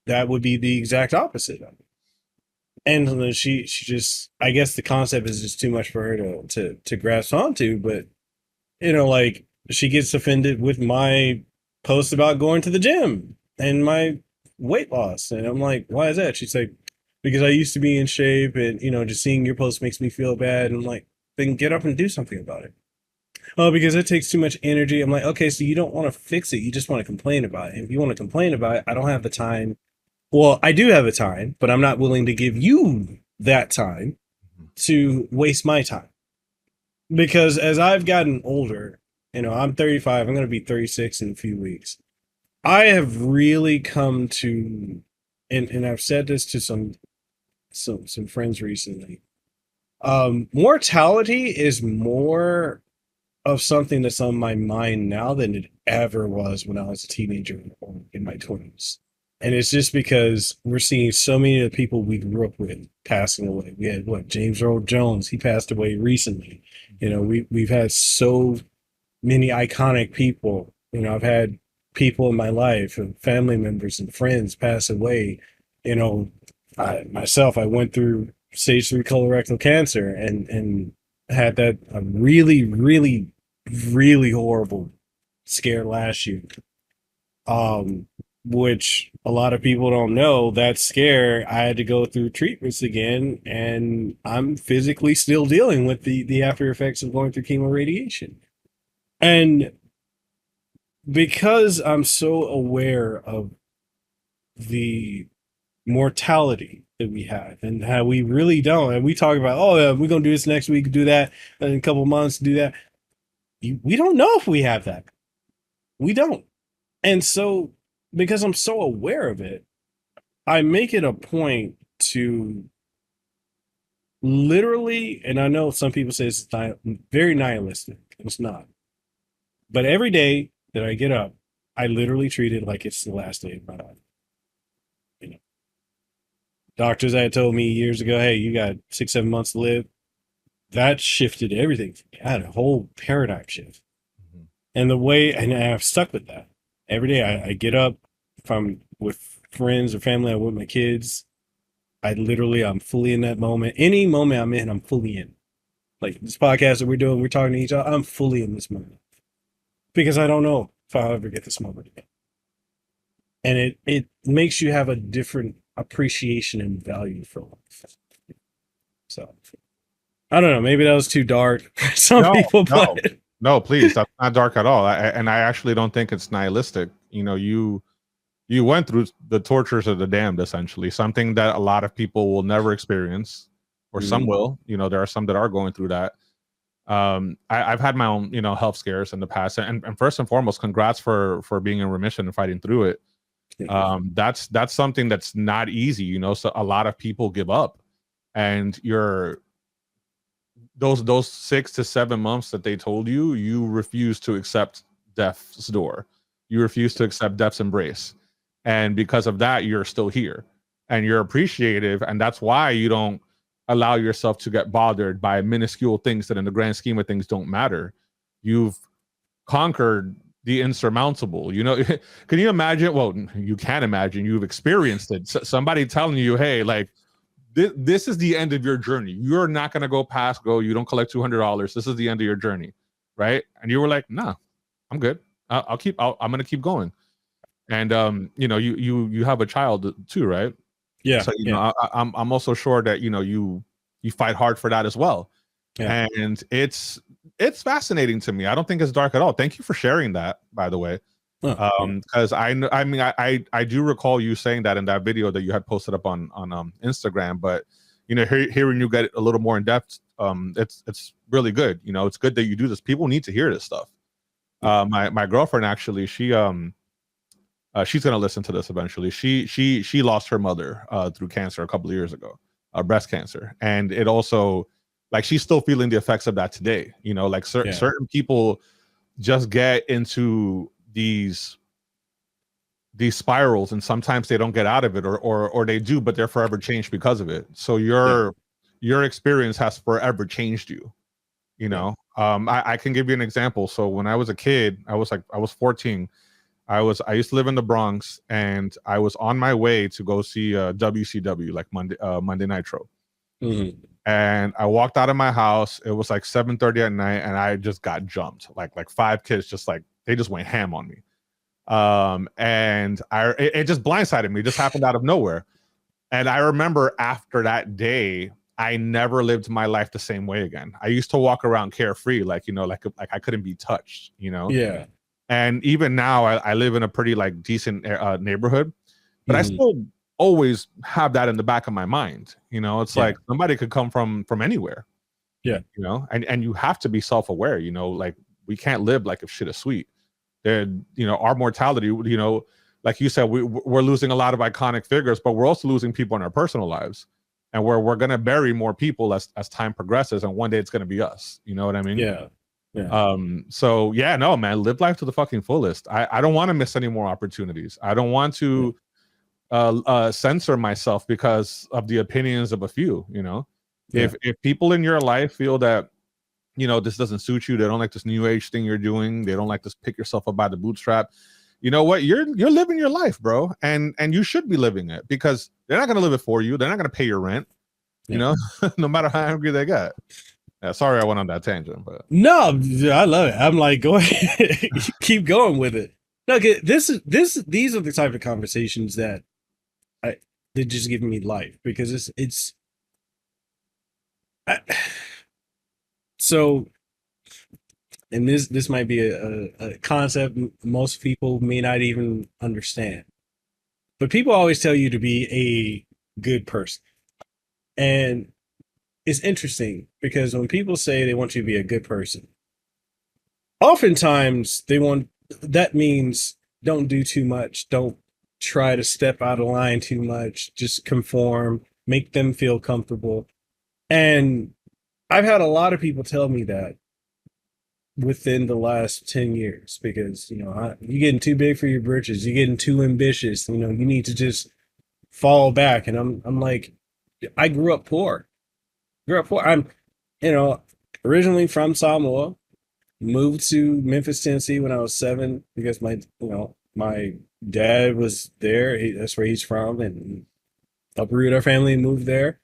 That would be the exact opposite of it. And she just, I guess the concept is just too much for her to grasp onto. But like, she gets offended with my post about going to the gym and my weight loss, and I'm like, why is that? She's like, because I used to be in shape, and just seeing your post makes me feel bad. And I'm like, then get up and do something about it. Oh, because it takes too much energy. I'm like, okay, so you don't want to fix it, you just want to complain about it. If you want to complain about it, I don't have the time. Well, I do have the time, but I'm not willing to give you that time to waste my time. Because as I've gotten older, I'm 35, I'm going to be 36 in a few weeks. I have really come to, and I've said this to some friends recently. Mortality is more of something that's on my mind now than it ever was when I was a teenager or in my 20s. And it's just because we're seeing so many of the people we grew up with passing away. We had James Earl Jones, he passed away recently. We've had so many iconic people. I've had people in my life and family members and friends pass away. I went through stage 3 colorectal cancer and had that a really, really, really horrible scare last year. Which a lot of people don't know, that scare, I had to go through treatments again, and I'm physically still dealing with the after effects of going through chemo radiation. And because I'm so aware of the mortality that we have and how we really don't, and we talk about, oh, yeah, we're going to do this next week, do that in a couple months, do that. We don't know if we have that. We don't. And so, because I'm so aware of it, I make it a point to literally, and I know some people say it's very nihilistic. It's not. But every day that I get up, I literally treat it like it's the last day of my life. Doctors had told me years ago, hey, you got 6-7 months to live. That shifted everything for me. I had a whole paradigm shift. Mm-hmm. And I've stuck with that. Every day I get up, if I'm with friends or family, I'm with my kids, I'm fully in that moment. Any moment I'm in, I'm fully in. Like this podcast that we're doing, we're talking to each other, I'm fully in this moment. Because I don't know if I'll ever get this moment again. And it makes you have a different appreciation and value for life. So I don't know, maybe that was too dark for some people, but no, please, that's not dark at all. I actually don't think it's nihilistic. You went through the tortures of the damned, essentially, something that a lot of people will never experience, or some will. There are some that are going through that. I've had my own, health scares in the past, and first and foremost, congrats for being in remission and fighting through it. That's something that's not easy. So a lot of people give up, and those 6 to 7 months that they told you refuse to accept death's door. You refuse to accept death's embrace. And because of that, you're still here and you're appreciative. And that's why you don't allow yourself to get bothered by minuscule things that in the grand scheme of things don't matter. You've conquered the insurmountable. Can you imagine? Well, you can imagine, you've experienced it. Somebody telling you, hey, like, this is the end of your journey. You're not going to go past go. You don't collect $200. This is the end of your journey. Right. And you were like, nah, I'm good. I'm going to keep going. And, you have a child too, right? Yeah. So, I'm also sure that, you fight hard for that as well. Yeah. And it's it's fascinating to me. I don't think it's dark at all. Thank you for sharing that, by the way. Because I mean, I do recall you saying that in that video that you had posted up on Instagram, but you know, hearing you get a little more in depth, it's really good. You know, it's good that you do this. People need to hear this stuff. My girlfriend actually, she's gonna listen to this eventually. She lost her mother through cancer a couple of years ago, breast cancer, and it also, like, she's still feeling the effects of that today. You know, like certain people just get into these spirals, and sometimes they don't get out of it, or they do, but they're forever changed because of it. So your experience has forever changed you. You know, I can give you an example. So when I was a kid, I was 14. I used to live in the Bronx, and I was on my way to go see WCW, like Monday Nitro. Mm-hmm. And I walked out of my house. It was like 7:30 at night, and I just got jumped. Like 5 kids they just went ham on me. And it just blindsided me. It just happened out of nowhere. And I remember after that day, I never lived my life the same way again. I used to walk around carefree, like, you know, like I couldn't be touched, you know? Yeah. And even now I live in a pretty like decent neighborhood, but I still always have that in the back of my mind. You know, it's like somebody could come from anywhere. Yeah. You know, and you have to be self-aware, you know, like we can't live like if shit is sweet. Then, you know, our mortality, you know, like you said, we're losing a lot of iconic figures, but we're also losing people in our personal lives. And we're going to bury more people as time progresses, and one day it's going to be us. You know what I mean? Yeah. Yeah. So yeah, no, man, live life to the fucking fullest. I don't want to miss any more opportunities. I don't want to censor myself because of the opinions of a few, you know. If people in your life feel that, you know, this doesn't suit you, they don't like this new age thing you're doing, they don't like this pick yourself up by the bootstrap, you know what, you're living your life, bro, and you should be living it, because they're not going to live it for you. They're not going to pay your rent, you know, no matter how angry they get. Sorry I went on that tangent, but no, I love it. I'm like, go ahead, keep going with it. No, these are the type of conversations that they're just giving me life, because it's so, and this might be a concept most people may not even understand, but people always tell you to be a good person. And it's interesting because when people say they want you to be a good person, oftentimes that means don't do too much, don't try to step out of line too much, just conform, make them feel comfortable. And I've had a lot of people tell me that within the last 10 years, because, you know, you're getting too big for your britches, you're getting too ambitious, you know, you need to just fall back. And I'm like, I grew up poor. I'm, you know, originally from Samoa, moved to Memphis, Tennessee when I was 7, because my dad was there. That's where he's from, and uprooted our family and moved there.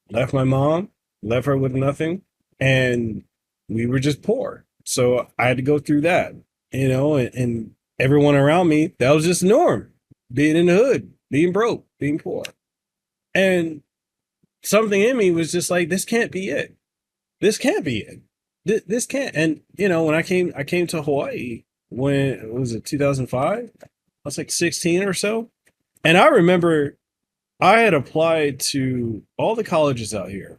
Left my mom, left her with nothing, and we were just poor. So I had to go through that, you know, and everyone around me, that was just the norm. Being in the hood, being broke, being poor. And something in me was just like, this can't be it. This can't be it. This can't. And, you know, when I came to Hawaii, when was it 2005? I was like 16 or so. And I remember I had applied to all the colleges out here.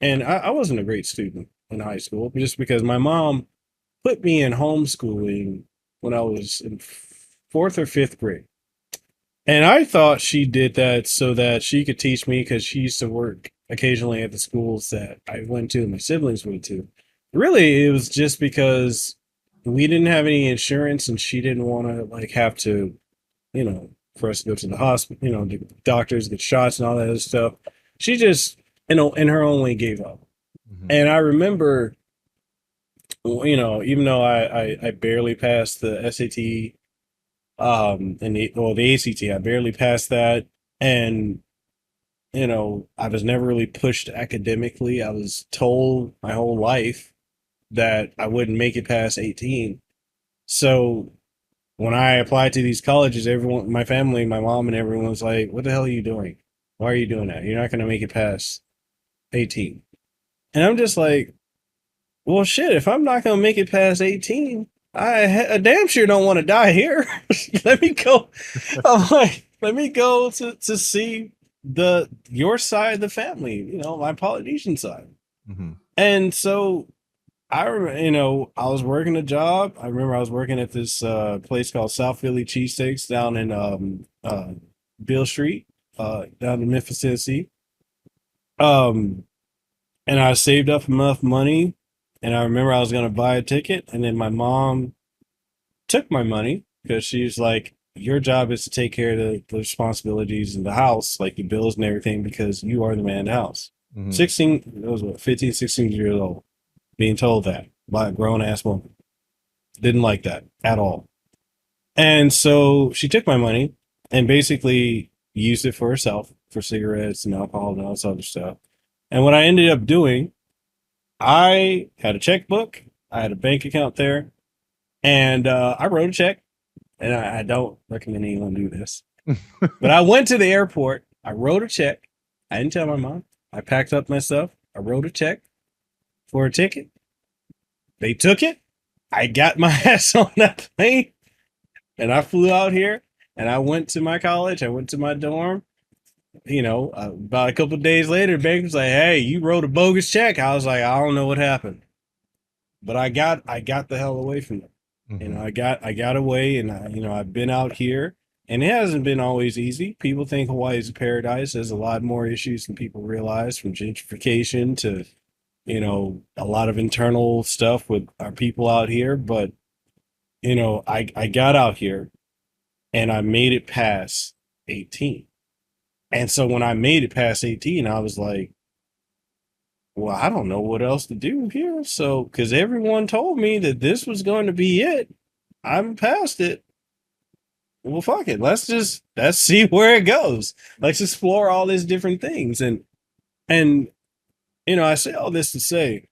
And I wasn't a great student in high school, just because my mom put me in homeschooling when I was in 4th or 5th grade. And I thought she did that so that she could teach me, because she used to work occasionally at the schools that I went to and my siblings went to. Really, it was just because we didn't have any insurance, and she didn't want to like have to, you know, for us to go to the hospital, you know, the doctors, get shots and all that other stuff. She just, you know, in her own way gave up. Mm-hmm. And I remember, you know, even though I barely passed the SAT, and the ACT, I barely passed that. And, you know, I was never really pushed academically. I was told my whole life that I wouldn't make it past 18. So when I applied to these colleges, everyone, my family, my mom and everyone was like, what the hell are you doing? Why are you doing that? You're not going to make it past 18. And I'm just like, well, shit, if I'm not going to make it past 18, I damn sure don't want to die here. Let me go. I'm like, let me go to see your side of the family, my Polynesian side. Mm-hmm. And so I remember, I was working a job. I remember I was working at this place called South Philly Cheesesteaks down in Beale Street, down in Memphis, Tennessee. Um, and I saved up enough money, and I remember I was going to buy a ticket, and then my mom took my money because she's like, "Your job is to take care of the responsibilities of the house, like the bills and everything, because you are the man in the house." Mm-hmm. 16, it was what, 15, 16 years old, being told that by a grown ass woman. Didn't like that at all. And so she took my money and basically used it for herself, for cigarettes and alcohol and all this other stuff. And what I ended up doing, I had a checkbook, I had a bank account there, and I wrote a check. And I don't recommend anyone do this. But I went to the airport, I wrote a check. I didn't tell my mom. I packed up my stuff. I wrote a check for a ticket. They took it. I got my ass on that plane and I flew out here and I went to my college. I went to my dorm. About a couple of days later, the bank was like, "Hey, you wrote a bogus check." I was like, "I don't know what happened." But I got the hell away from them. Mm-hmm. I got away, and I've been out here, and it hasn't been always easy. People think Hawaii is a paradise. There's a lot more issues than people realize, from gentrification to, a lot of internal stuff with our people out here. But, I got out here and I made it past 18. And so when I made it past 18, I was like, well, I don't know what else to do here. So, because everyone told me that this was going to be it, I'm past it. Well, fuck it. Let's see where it goes. Let's explore all these different things. And I say all this to say,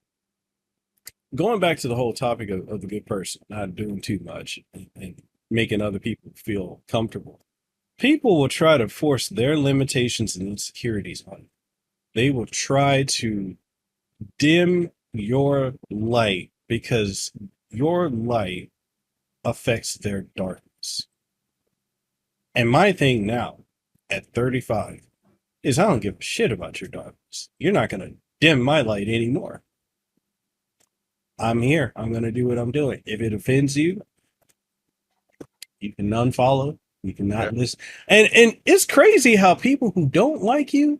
going back to the whole topic of the good person, not doing too much and making other people feel comfortable. People will try to force their limitations and insecurities on you. They will try to dim your light because your light affects their darkness. And my thing now at 35 is I don't give a shit about your darkness. You're not going to dim my light anymore. I'm here. I'm going to do what I'm doing. If it offends you, you can unfollow. You cannot listen. And it's crazy how people who don't like you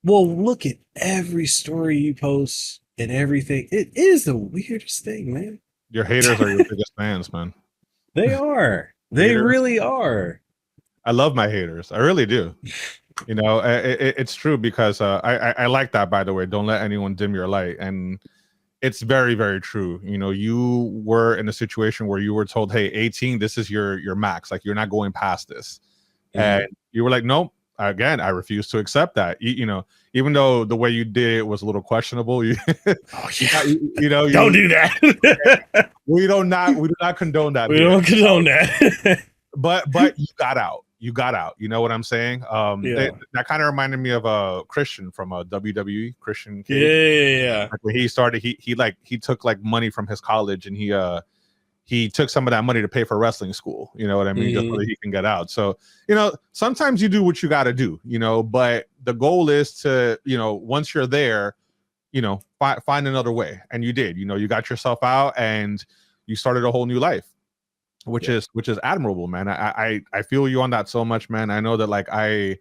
will look at every story you post and everything. It is the weirdest thing, man. Your haters are your biggest fans, man. They are. They really are. I love my haters. I really do. It's true because I like that, by the way. Don't let anyone dim your light. And it's very, very true. You were in a situation where you were told, "Hey, 18, this is your max. Like, you're not going past this." Mm-hmm. And you were like, "Nope." Again, I refuse to accept that. Even though the way you did it was a little questionable. Don't do that. We do not condone that. We don't condone that. But you got out. You got out. You know what I'm saying? That kind of reminded me of a Christian from a WWE, Christian Cage. Yeah. Like when he started, he took like money from his college and he took some of that money to pay for wrestling school. You know what I mean? Just so that he can get out. So, sometimes you do what you got to do, but the goal is to, once you're there, find another way. And you did, you got yourself out and you started a whole new life, which is admirable, man. I feel you on that so much, man. I know that like I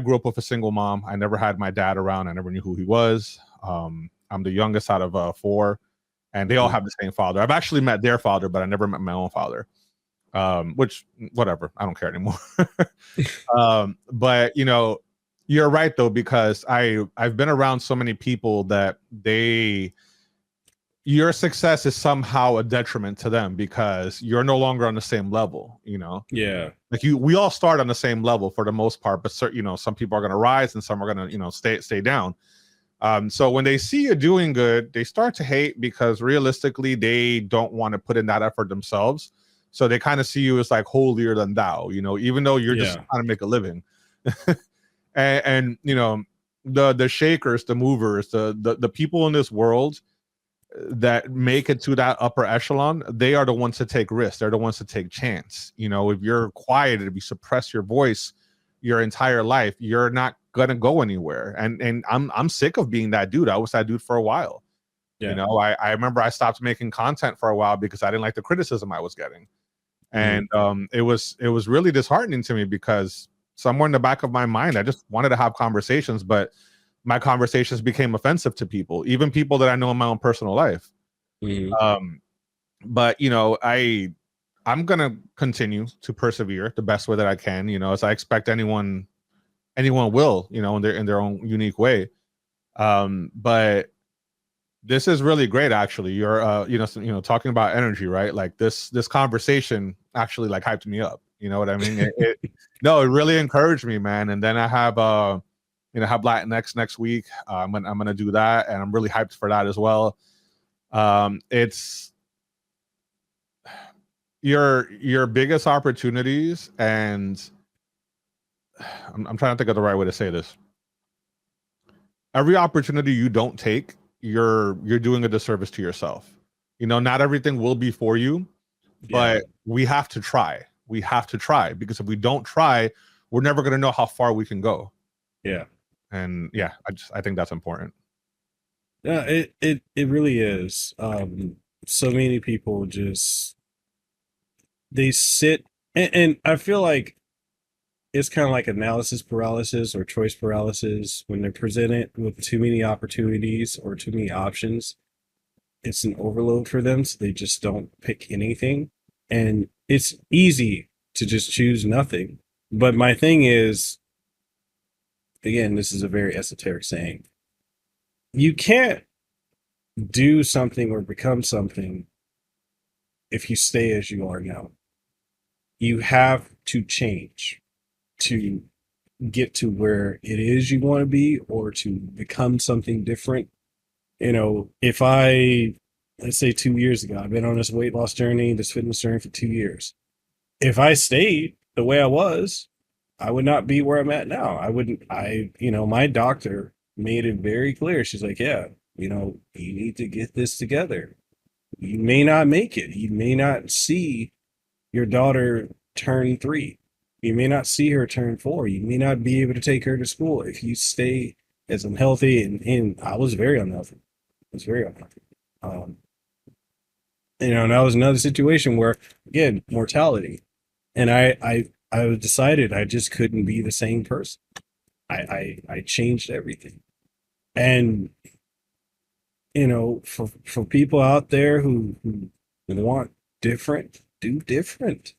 grew up with a single mom. I never had my dad around. I never knew who he was. I'm the youngest out of 4. And they all have the same father. I've actually met their father, but I never met my own father. Which, whatever, I don't care anymore. But you're right though, because I've been around so many people that your success is somehow a detriment to them because you're no longer on the same level. Yeah. Like we all start on the same level for the most part, but some people are going to rise and some are going to stay down. So when they see you doing good, they start to hate because realistically, they don't want to put in that effort themselves. So they kind of see you as like holier than thou, even though you're just trying to make a living. and the shakers, the movers, the people in this world that make it to that upper echelon, they are the ones to take risks. They're the ones to take chance. You know, if you're quiet, if you suppress your voice your entire life, you're not gonna go anywhere. And I'm sick of being that dude. I was that dude for a while. Yeah. You know, I remember I stopped making content for a while because I didn't like the criticism I was getting. And it was really disheartening to me because somewhere in the back of my mind, I just wanted to have conversations, but my conversations became offensive to people, even people that I know in my own personal life. But you know, I'm gonna continue to persevere the best way that I can, you know, as I expect anyone will, you know, in their own unique way. But this is really great, actually. You're you know, talking about energy, right? Like this conversation actually like hyped me up. You know what I mean? No, it really encouraged me, man. And then I have you know, have Latinx next week. I'm gonna do that, and I'm really hyped for that as well. It's your biggest opportunities, and I'm trying to think of the right way to say this. Every opportunity you don't take, you're doing a disservice to yourself. You know, not everything will be for you, but we have to try. We have to try, because if we don't try, we're never going to know how far we can go. Yeah. And yeah, I think that's important. Yeah, it really is. So many people just, they sit and I feel like it's kind of like analysis paralysis or choice paralysis when they're presented with too many opportunities or too many options. It's an overload for them, so they just don't pick anything. And it's easy to just choose nothing. But my thing is, again, this is a very esoteric saying. You can't do something or become something if you stay as you are now. You have to change to get to where it is you want to be, or to become something different. You know, if let's say 2 years ago, I've been on this weight loss journey, this fitness journey for 2 years. If I stayed the way I was, I would not be where I'm at now. You know, my doctor made it very clear. She's like, yeah, you know, you need to get this together. You may not make it. You may not see your daughter turn 3. You may not see her turn 4. You may not be able to take her to school if you stay as unhealthy. And I was very unhealthy. I was very unhealthy. You know, and that was another situation where, again, mortality. And I decided I just couldn't be the same person. I changed everything. And, you know, for people out there who want different, do different.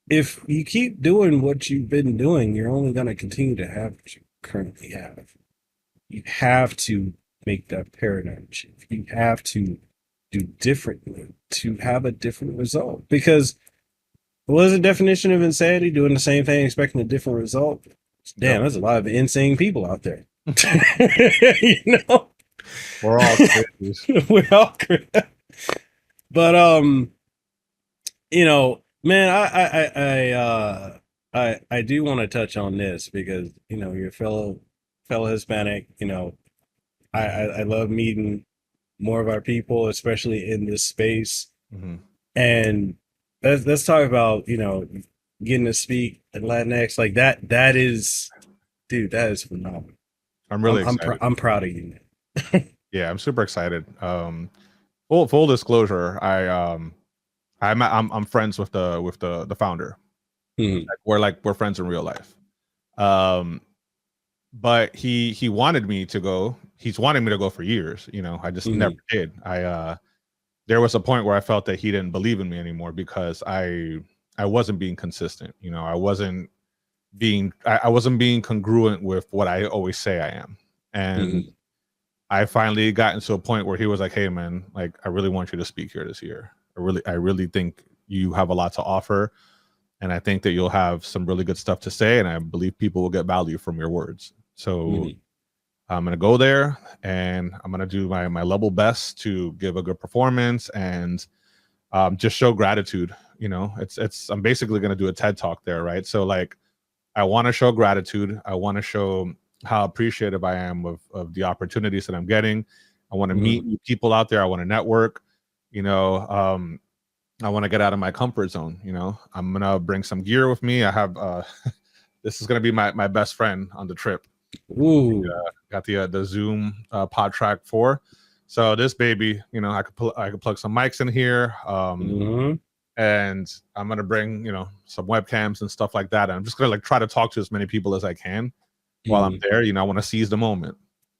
If you keep doing what you've been doing, you're only going to continue to have what you currently have. You have to make that paradigm shift. You have to do differently to have a different result. Because what is the definition of insanity? Doing the same thing, expecting a different result? Damn, there's a lot of insane people out there. You know? We're all crazy. We're all crazy. But you know, man, I do want to touch on this because, you know, you're fellow Hispanic. You know, I love meeting more of our people, especially in this space. And let's talk about, you know, getting to speak at Latinx like that. That is, dude, that is phenomenal. I'm really excited. I'm proud of you, man. Yeah, I'm super excited. Full disclosure, I'm friends with the founder. Like we're friends in real life. But he wanted me to go. He's wanted me to go for years. You know, I just never did. There was a point where I felt that he didn't believe in me anymore because I wasn't being consistent. You know, I wasn't being congruent with what I always say I am. And I finally got into a point where he was like, hey man, like I really want you to speak here this year. I really think you have a lot to offer. And I think that you'll have some really good stuff to say. And I believe people will get value from your words. So I'm going to go there and I'm going to do my level best to give a good performance and just show gratitude. You know, I'm basically going to do a TED talk there. Right. So like, I want to show gratitude. I want to show how appreciative I am of the opportunities that I'm getting. I want to meet new people out there. I want to network. You know, I want to get out of my comfort zone. You know, I'm gonna bring some gear with me. I have this is gonna be my best friend on the trip. Ooh. Got the Zoom Pod Track 4. So this baby, you know, I could plug some mics in here. And I'm gonna bring, you know, some webcams and stuff like that. And I'm just gonna like try to talk to as many people as I can while I'm there. You know, I want to seize the moment.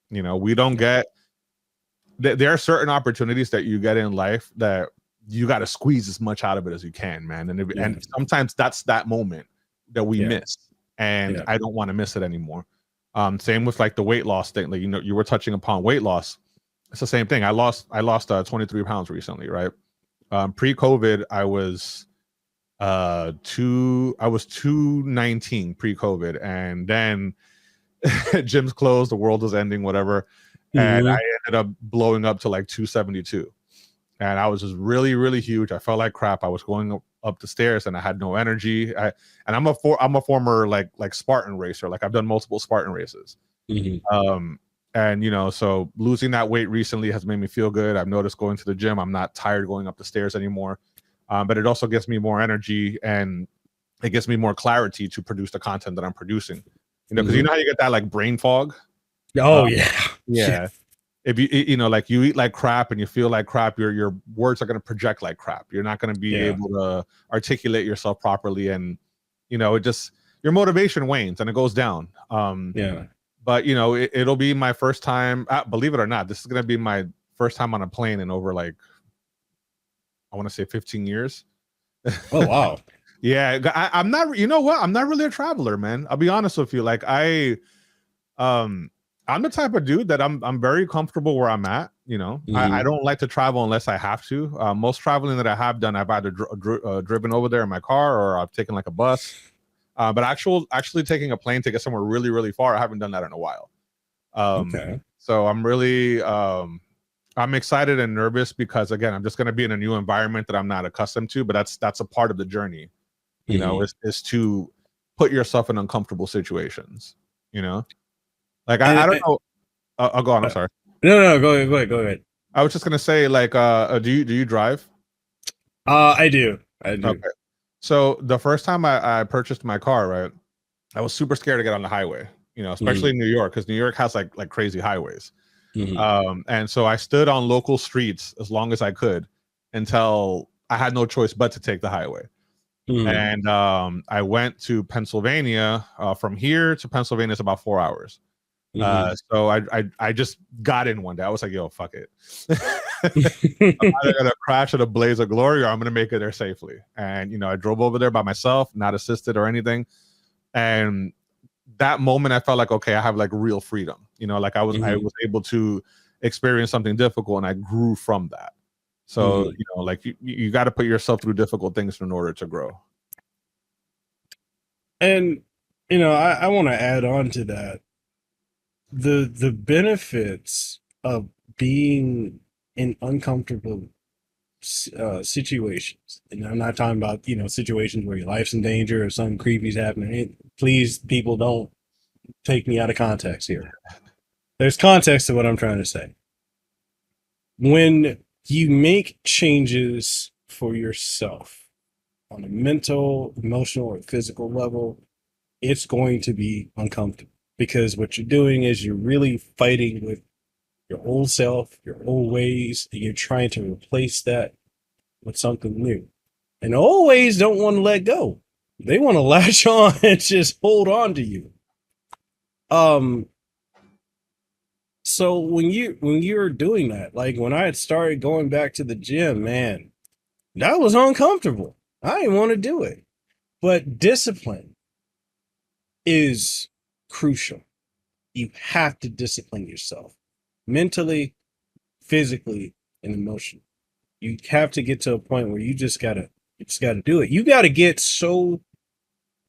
You know, we don't get there are certain opportunities that you get in life that you got to squeeze as much out of it as you can, man. And sometimes that's that moment that we miss, and I don't want to miss it anymore. Same with like the weight loss thing. Like, you know, you were touching upon weight loss. It's the same thing. I lost 23 pounds recently, right? Pre-COVID, I was 219 pre-COVID, and then gyms closed, the world was ending, whatever, and I ended up blowing up to like 272, and I was just really, really huge. I felt like crap. I was going up the stairs, and I had no energy. And I'm a former like Spartan racer. Like I've done multiple Spartan races. And you know, so losing that weight recently has made me feel good. I've noticed going to the gym, I'm not tired going up the stairs anymore. But it also gives me more energy, and it gives me more clarity to produce the content that I'm producing. You know, because you know how you get that like brain fog. Oh yeah. If you know, like you eat like crap and you feel like crap, your words are going to project like crap. You're not going to be able to articulate yourself properly, and you know, it just your motivation wanes and it goes down. But you know, it'll be my first time. Believe it or not, this is going to be my first time on a plane in over like, I want to say 15 years. Oh wow. Yeah, I'm not. You know what? I'm not really a traveler, man. I'll be honest with you. Like I'm the type of dude that I'm very comfortable where I'm at. You know, I don't like to travel unless I have to. Most traveling that I have done, I've either driven over there in my car, or I've taken like a bus. But actually taking a plane to get somewhere really, really far, I haven't done that in a while. So I'm really I'm excited and nervous because again, I'm just going to be in a new environment that I'm not accustomed to. But that's a part of the journey. You know, is to put yourself in uncomfortable situations. You know, like I don't know. I'll go on. I'm sorry. No, go ahead. I was just gonna say, like, do you drive? I do. Okay. So the first time I purchased my car, right, I was super scared to get on the highway. You know, especially in New York, because New York has like crazy highways. And so I stood on local streets as long as I could until I had no choice but to take the highway. And I went to Pennsylvania. From here to Pennsylvania is about 4 hours. So I just got in one day. I was like, yo, fuck it. I'm either gonna crash at a blaze of glory, or I'm gonna make it there safely. And you know, I drove over there by myself, not assisted or anything. And that moment I felt like, okay, I have like real freedom. You know, like I was able to experience something difficult, and I grew from that. So, you know, like you got to put yourself through difficult things in order to grow. And, you know, I want to add on to that. The benefits of being in uncomfortable situations, and I'm not talking about, you know, situations where your life's in danger or something creepy's happening. Please, people, don't take me out of context here. There's context to what I'm trying to say. When you make changes for yourself on a mental, emotional, or physical level, it's going to be uncomfortable, because what you're doing is you're really fighting with your old self, your old ways, and you're trying to replace that with something new. And the old ways don't want to let go. They want to latch on and just hold on to you. So when you're doing that, like when I had started going back to the gym, man, that was uncomfortable. I didn't want to do it. But discipline is crucial. You have to discipline yourself mentally, physically, and emotionally. You have to get to a point where you just gotta do it. You gotta get so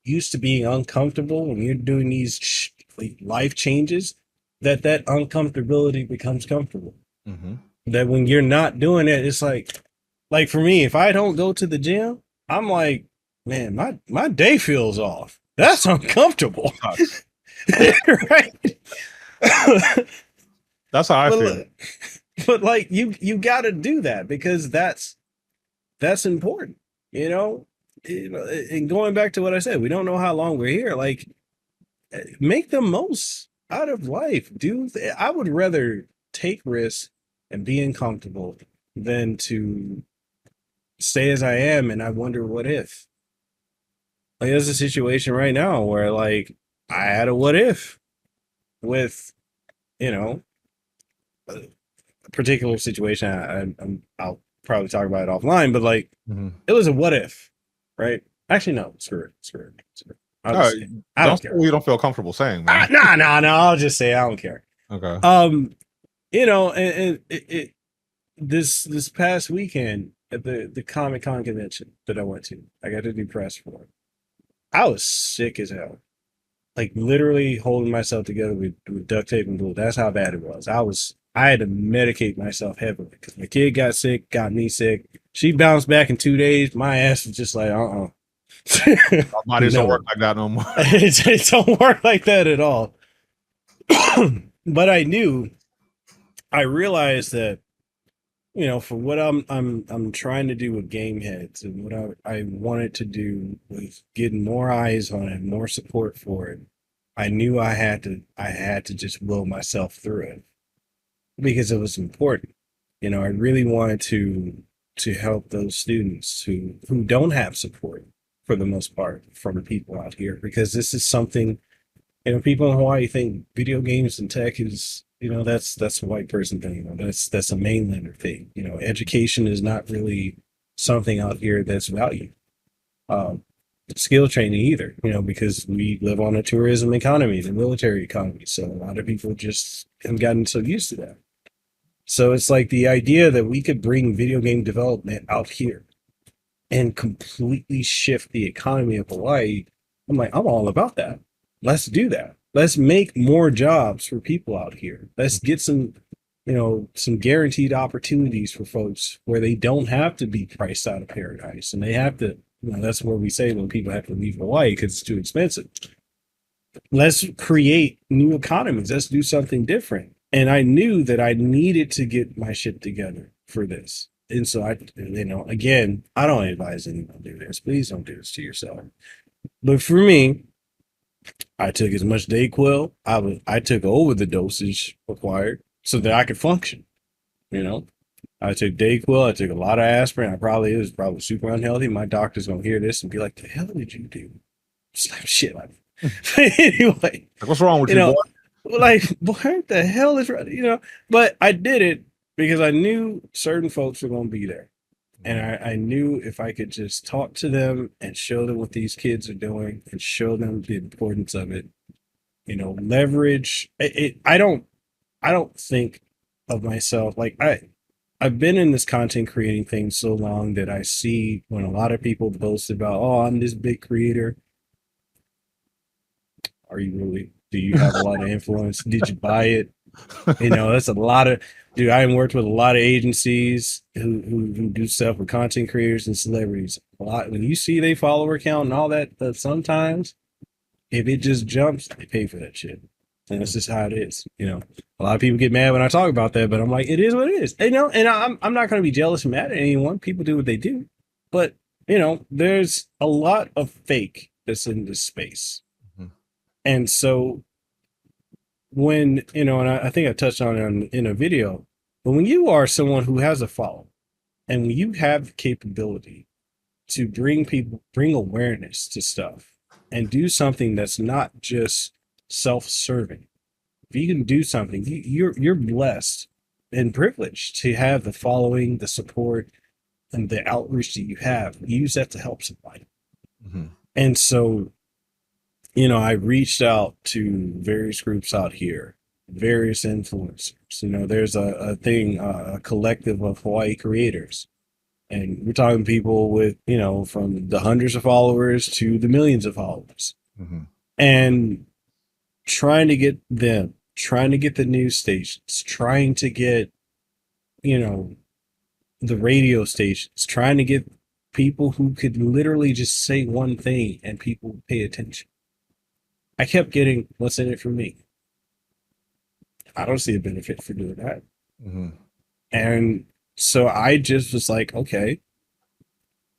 used to being uncomfortable when you're doing these life changes that uncomfortability becomes comfortable. That when you're not doing it, it's like for me, if I don't go to the gym, I'm like, man, my day feels off. That's uncomfortable. Right? That's how I feel. But like you got to do that because that's important, you know. And going back to what I said, we don't know how long we're here. Like, make the most out of life, dude. I would rather take risks and be uncomfortable than to stay as I am and I wonder what if. Like, there's a situation right now where like I had a what if with, you know, a particular situation. I'll probably talk about it offline, but like it was a what if, right? Actually, no, screw it. I'll just say, I don't care. You don't feel comfortable saying, man. No. I'll just say I don't care. Okay. You know, and this past weekend at the Comic-Con convention that I went to, I got to do press for it. I was sick as hell. Like literally holding myself together with duct tape and glue. That's how bad it was. I had to medicate myself heavily because my kid got sick, got me sick. She bounced back in 2 days. My ass was just like, Our bodies don't work like that no more. It don't work like that at all. But I realized that, you know, for what I'm trying to do with game heads and what I wanted to do with getting more eyes on it, more support for it, I knew I had to just will myself through it because it was important. You know, I really wanted to help those students who don't have support for the most part from people out here, because this is something, you know, people in Hawaii think video games and tech is, you know, that's a white person thing. You know, that's a mainlander thing. You know, education is not really something out here that's valued. Skill training either, you know, because we live on a tourism economy, the military economy. So a lot of people just have gotten so used to that. So it's like the idea that we could bring video game development out here and completely shift the economy of Hawaii. I'm like, I'm all about that. Let's do that. Let's make more jobs for people out here. Let's get some, you know, some guaranteed opportunities for folks where they don't have to be priced out of paradise and they have to, you know, that's where we say when people have to leave Hawaii because it's too expensive. Let's create new economies. Let's do something different. And I knew that I needed to get my shit together for this. And so I, you know, again, I don't advise anyone to do this. Please don't do this to yourself. But for me, I took as much Dayquil. I took over the dosage required so that I could function. You know, I took Dayquil. I took a lot of aspirin. It was probably super unhealthy. My doctor's gonna hear this and be like, "The hell did you do?" Slap shit like. Anyway, what's wrong with you, know, boy? Like, what the hell is right? You know, but I did it because I knew certain folks were gonna be there. And I knew if I could just talk to them and show them what these kids are doing and show them the importance of it, you know, leverage it. I don't think of myself like I've been in this content creating thing so long that I see when a lot of people boast about, oh, I'm this big creator. Are you really? Do you have a lot of influence? Did you buy it? You know, that's a lot of, dude. I worked with a lot of agencies who do stuff with content creators and celebrities. A lot, when you see they follower count and all that, sometimes if it just jumps, they pay for that shit. And that's just how it is. You know, a lot of people get mad when I talk about that, but I'm like, it is what it is. You know, and I'm not going to be jealous and mad at anyone. People do what they do, but you know, there's a lot of fake that's in this space, and so when, you know, and I think I touched on it in a video, but when you are someone who has a following and when you have the capability to bring awareness to stuff and do something that's not just self-serving, if you can do something, you're blessed and privileged to have the following, the support, and the outreach that you have. Use that to help somebody. And so, you know, I reached out to various groups out here, various influencers. You know, there's a collective of Hawaii creators. And we're talking people with, you know, from the hundreds of followers to the millions of followers. And trying to get them, trying to get the news stations, trying to get, you know, the radio stations, trying to get people who could literally just say one thing and people pay attention. I kept getting, what's in it for me? I don't see a benefit for doing that. Mm-hmm. And so I just was like, okay,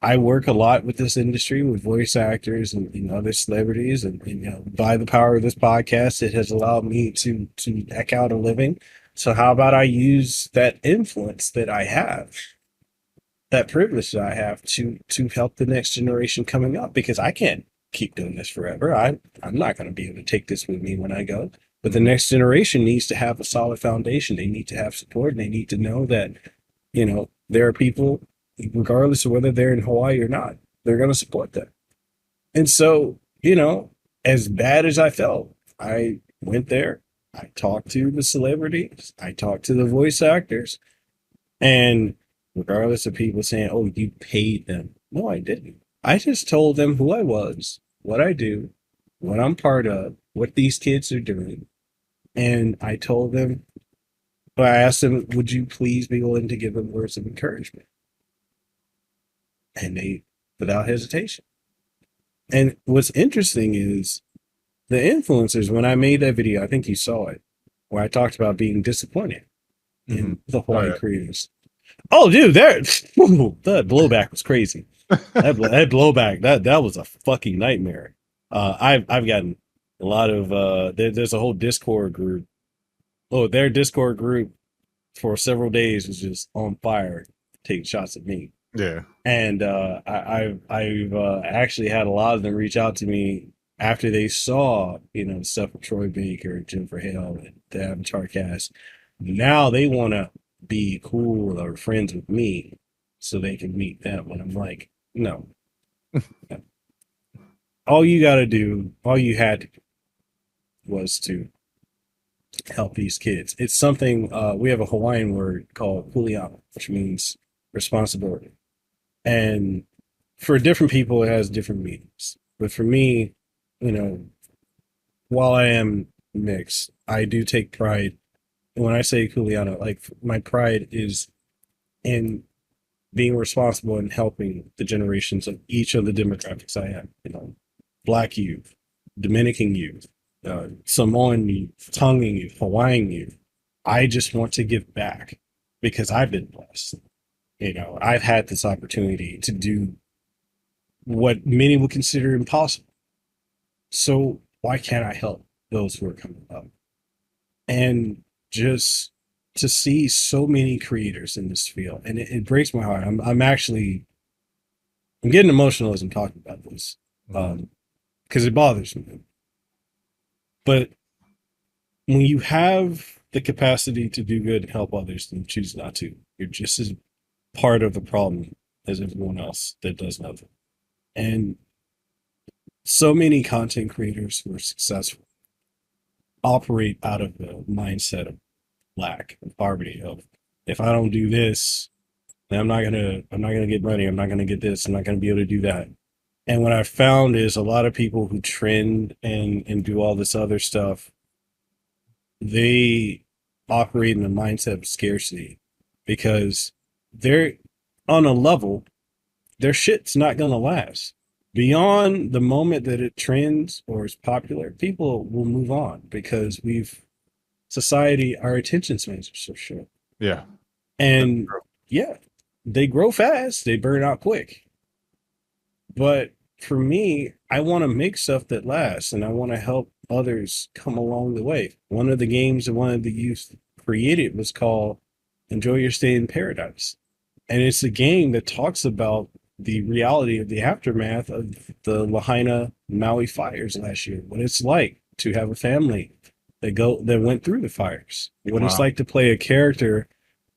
I work a lot with this industry with voice actors and other celebrities, and by the power of this podcast, it has allowed me to eke out a living. So how about I use that influence that I have, that privilege that I have to help the next generation coming up, because I can't keep doing this forever. I'm not going to be able to take this with me when I go. But the next generation needs to have a solid foundation. They need to have support, and they need to know that, there are people, regardless of whether they're in Hawaii or not, they're going to support them. And so, as bad as I felt, I went there, I talked to the celebrities, I talked to the voice actors, and regardless of people saying, oh, you paid them. No, I didn't. I just told them who I was, what I do, what I'm part of, what these kids are doing. And I told them, I asked them, would you please be willing to give them words of encouragement? And they, without hesitation. And what's interesting is the influencers, when I made that video, I think you saw it, where I talked about being disappointed in the Hawaii creators. Oh, dude, that blowback was crazy. That blowback, that was a fucking nightmare. I've gotten a lot of there's a whole Discord group. Oh, their Discord group for several days was just on fire, taking shots at me. Yeah. And I've actually had a lot of them reach out to me after they saw, stuff with Troy Baker and Jennifer Hale and the Avatar cast. Now they want to be cool or friends with me so they can meet them. And I'm like, no. All you got to do, all you had to do was to help these kids. It's something, we have a Hawaiian word called kuleana, which means responsibility. And for different people, it has different meanings. But for me, while I am mixed, I do take pride. When I say kuleana, like my pride is in being responsible and helping the generations of each of the demographics I am. Black youth, Dominican youth, Samoan youth, Tongan youth, Hawaiian youth. I just want to give back because I've been blessed. I've had this opportunity to do what many would consider impossible. So why can't I help those who are coming up? And just to see so many creators in this field, and it breaks my heart. I'm getting emotional as I'm talking about this, because it bothers me. But when you have the capacity to do good and help others and choose not to, you're just as part of the problem as everyone else that does nothing. And so many content creators who are successful operate out of the mindset of lack, of poverty, of if I don't do this, then I'm not gonna get money, I'm not gonna get this, I'm not gonna be able to do that. And what I found is a lot of people who trend and do all this other stuff, they operate in a mindset of scarcity because they're on a level, their shit's not gonna last. Beyond the moment that it trends or is popular, people will move on because society, our attention spans are so short. Yeah. And yeah, they grow fast, they burn out quick. But for me, I want to make stuff that lasts and I want to help others come along the way. One of the games that one of the youth created was called Enjoy Your Stay in Paradise. And it's a game that talks about the reality of the aftermath of the Lahaina Maui fires last year, what it's like to have a family that went through the fires, what it's like to play a character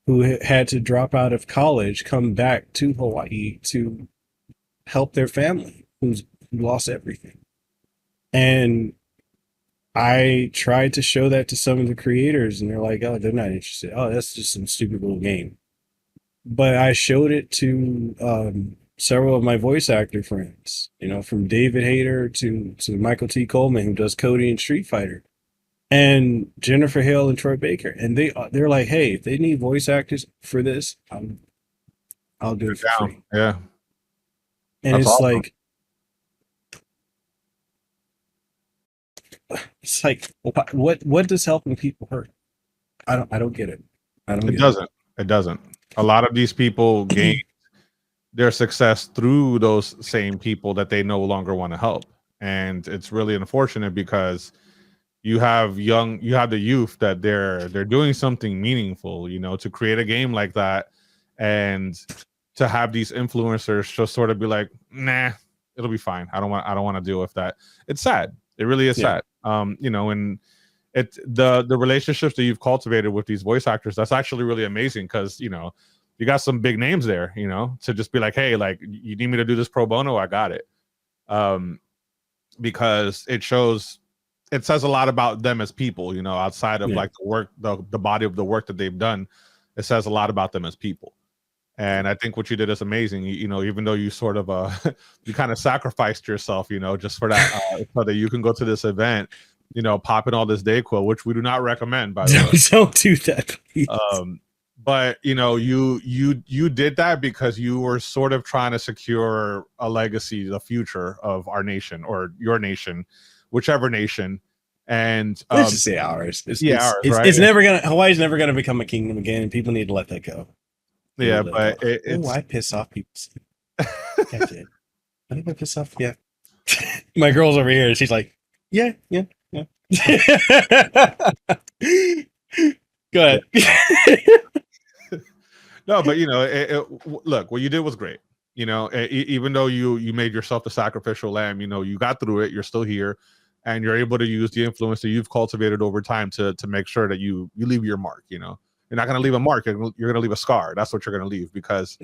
who had to drop out of college, come back to Hawaii to help their family who lost everything. And I tried to show that to some of the creators and they're like, oh, they're not interested. Oh, that's just some stupid little game. But I showed it to several of my voice actor friends, from David Hayter to Michael T. Coleman, who does Cody and Street Fighter, and Jennifer Hale and Troy Baker. And they're like, hey, if they need voice actors for this, I'll do it for free. Yeah. And that's it's awesome. Like, it's like, what does helping people hurt? I don't get it. It doesn't. It doesn't. A lot of these people gain their success through those same people that they no longer want to help, and it's really unfortunate because you have the youth that they're doing something meaningful, to create a game like that, and to have these influencers just sort of be like, nah, it'll be fine. I don't want to deal with that. It's sad. It really is sad. And the relationships that you've cultivated with these voice actors, that's actually really amazing, because you got some big names there, to just be like, hey, like, you need me to do this pro bono, I got it. Because it says a lot about them as people, outside of like the work, the body of the work that they've done. It says a lot about them as people. And I think what you did is amazing. Even though you sort of you kind of sacrificed yourself, just for that, so that you can go to this event, pop in all this Dayquil, which we do not recommend, by the way. Don't do that, please. But you did that because you were sort of trying to secure a legacy, the future of our nation, or your nation, whichever nation. And let's just say ours. Ours, right? It's never gonna. Hawaii's never gonna become a kingdom again, and people need to let that go. But I piss off people. That's it. I think I piss off. Yeah. My girl's over here, and she's like, yeah. Go ahead. No, but look, what you did was great. Even though you made yourself the sacrificial lamb, you got through it. You're still here, and you're able to use the influence that you've cultivated over time to make sure that you leave your mark. You're not going to leave a mark. You're going to leave a scar. That's what you're going to leave, because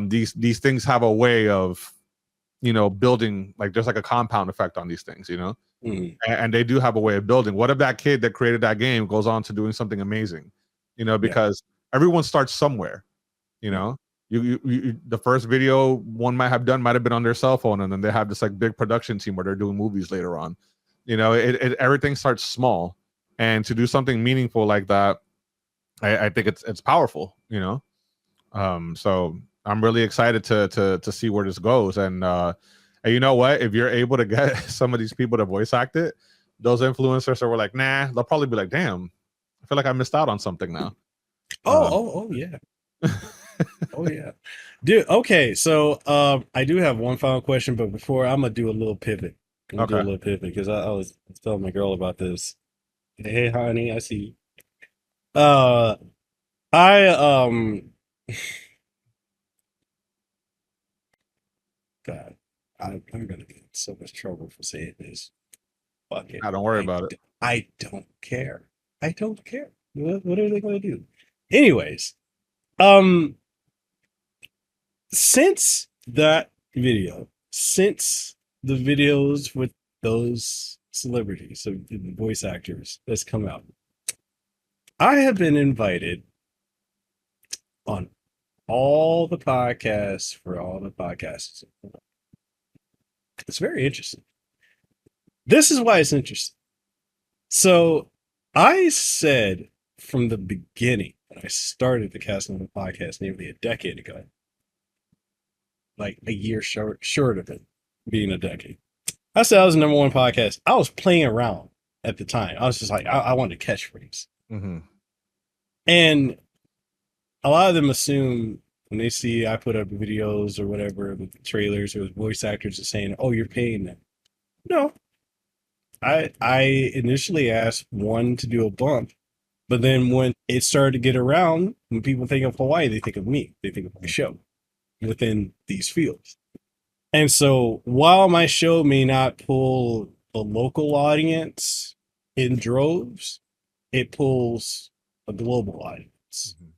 these things have a way of building, like, there's like a compound effect on these things, and they do have a way of building. What if that kid that created that game goes on to doing something amazing? Because everyone starts somewhere. You the first video one might have been on their cell phone, and then they have this like big production team where they're doing movies later on. Everything starts small, and to do something meaningful like that, I think it's powerful. So I'm really excited to see where this goes. And you know what? If you're able to get some of these people to voice act it, those influencers were like, nah, they'll probably be like, damn, I feel like I missed out on something now. Oh yeah. Oh yeah, dude. Okay, so I do have one final question, but before, I'm gonna do a little pivot. Do a little pivot, because I was telling my girl about this. Hey, honey, I see you. I God, I'm gonna get in so much trouble for saying this. Fuck it. Don't worry about it. I don't care. I don't care. What are they gonna do? Anyways, since that video, since the videos with those celebrities, so the voice actors that's come out, I have been invited on all the podcasts for all the podcasts. It's very interesting. This is why it's interesting. So I said from the beginning, when I started the Casting on the podcast nearly a decade ago, like a year short of it being a decade, I said I was the number one podcast. I was playing around at the time. I was just like, I wanted a catchphrase. Mm-hmm. And a lot of them assume when they see I put up videos or whatever with the trailers or the voice actors are saying, oh, you're paying them. No. I initially asked one to do a bump, but then when it started to get around, when people think of Hawaii, they think of me. They think of my show within these fields. And so while my show may not pull the local audience in droves, it pulls a global audience. Mm-hmm.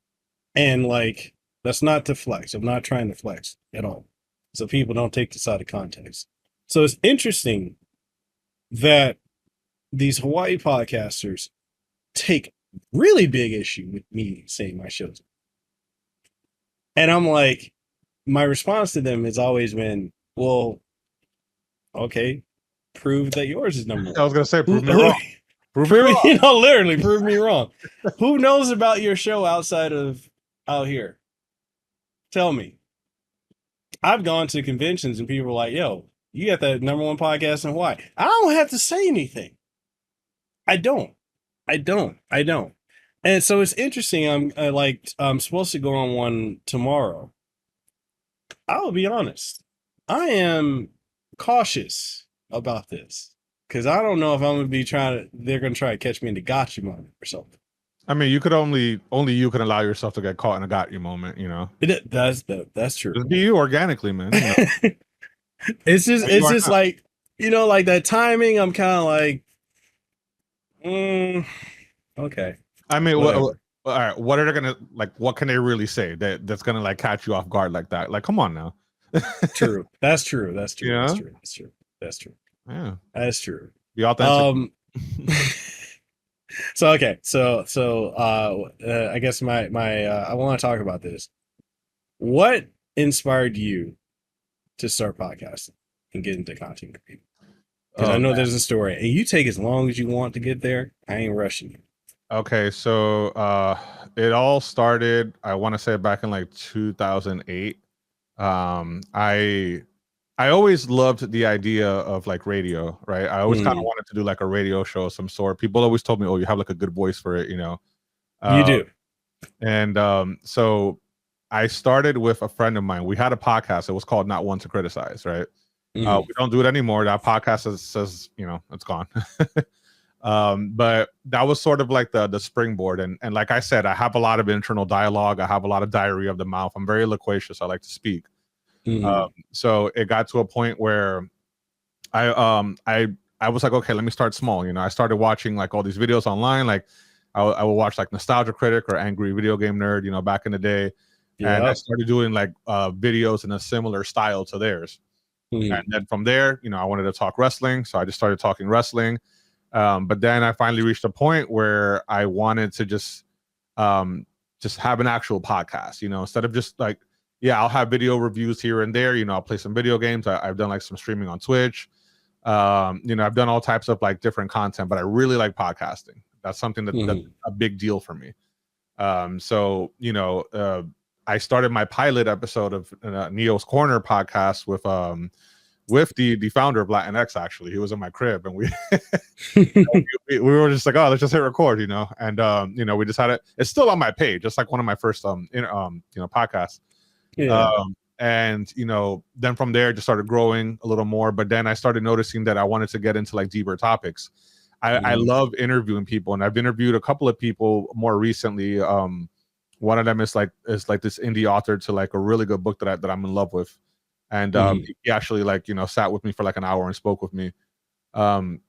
And like, that's not to flex. I'm not trying to flex at all. So people don't take this out of context. So it's interesting that these Hawaii podcasters take really big issue with me saying my shows. And I'm like, my response to them has always been, well, okay, prove that yours is number one. I was going to say, prove me wrong. Prove me wrong. You know, literally, prove me wrong. Who knows about your show outside of out here? Tell me. I've gone to conventions and people are like, yo, you got that number one podcast in Hawaii. I don't have to say anything. I don't. I don't. I don't. And so it's interesting. I'm supposed to go on one tomorrow. I'll be honest. I am cautious about this because I don't know if I'm gonna be trying to. They're gonna try to catch me in the gotcha moment or something. I mean, you could only you can allow yourself to get caught in a got you moment, you know. That's true. Just be you organically, man. You know? It's just like, like that timing. I'm kind of like, okay, I mean, whatever. all right, what are they gonna like? What can they really say that's gonna like catch you off guard like that? Like, come on now. True. That's true. That's true. Yeah. That's true. That's true. That's true. Yeah. That's true. Be authentic. So okay, I guess my I want to talk about this. What inspired you to start podcasting and get into content creating? Because I know there's a story, and you take as long as you want to get there. I ain't rushing you. Okay, so it all started, I want to say back in like 2008. I always loved the idea of like radio, right? I always kind of wanted to do like a radio show of some sort. People always told me, "Oh, you have like a good voice for it," you know. You do. And so I started with a friend of mine. We had a podcast. It was called Not One to Criticize, right? We don't do it anymore. That podcast says, you know, it's gone. But that was sort of like the springboard. And like I said, I have a lot of internal dialogue. I have a lot of diarrhea of the mouth. I'm very loquacious. I like to speak. So it got to a point where I was like, okay, let me start small. You know, I started watching like all these videos online. Like I would watch like Nostalgia Critic or Angry Video Game Nerd, you know, back in the day. And I started doing like videos in a similar style to theirs. And then from there, you know, I wanted to talk wrestling. So I just started talking wrestling. But then I finally reached a point where I wanted to just have an actual podcast, you know, instead of just like, yeah, I'll have video reviews here and there. You know, I'll play some video games. I've done like some streaming on Twitch. You know, I've done all types of like different content, but I really like podcasting. That's something that's a big deal for me. So, you know, I started my pilot episode of Neo's Corner podcast with the founder of Latinx. Actually, he was in my crib, and we we were just like, oh, let's just hit record, you know. And you know, we decided it's still on my page, just like one of my first you know, podcasts. And you know, then from there, it just started growing a little more. But then I started noticing that I wanted to get into like deeper topics. I love interviewing people, and I've interviewed a couple of people more recently. One of them is like this indie author to like a really good book that I'm in love with. And he actually like, you know, sat with me for like an hour and spoke with me. And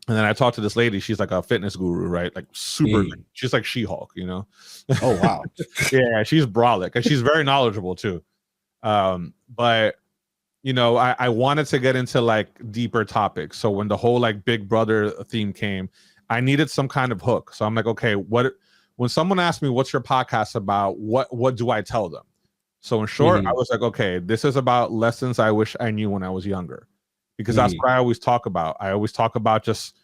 then I talked to this lady. She's like a fitness guru, right? Like super, she's like She-Hulk, you know? Oh, wow. Yeah, she's brolic and she's very knowledgeable too. But you know, I wanted to get into like deeper topics. So when the whole like Big Brother theme came, I needed some kind of hook. So I'm like, okay, when someone asks me what's your podcast about, what do I tell them? So in short, I was like, okay, this is about lessons I wish I knew when I was younger, because that's what I always talk about. I always talk about just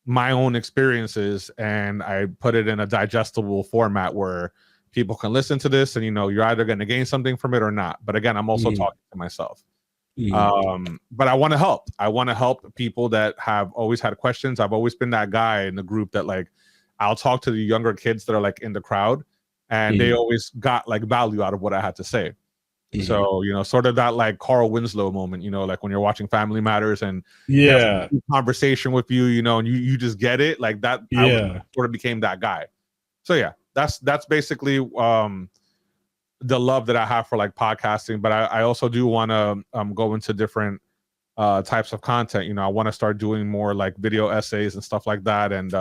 my own experiences, and I put it in a digestible format where people can listen to this, and you know, you're either going to gain something from it or not. But again, I'm also talking to myself. But I want to help. I want to help people that have always had questions. I've always been that guy in the group that like I'll talk to the younger kids that are like in the crowd, and they always got like value out of what I had to say. So, you know, sort of that like Carl Winslow moment, you know, like when you're watching Family Matters and conversation with you, you know, and you just get it like that. I sort of became that guy. So yeah, that's basically the love that I have for like podcasting. But I also do want to go into different types of content. You know, I want to start doing more like video essays and stuff like that. And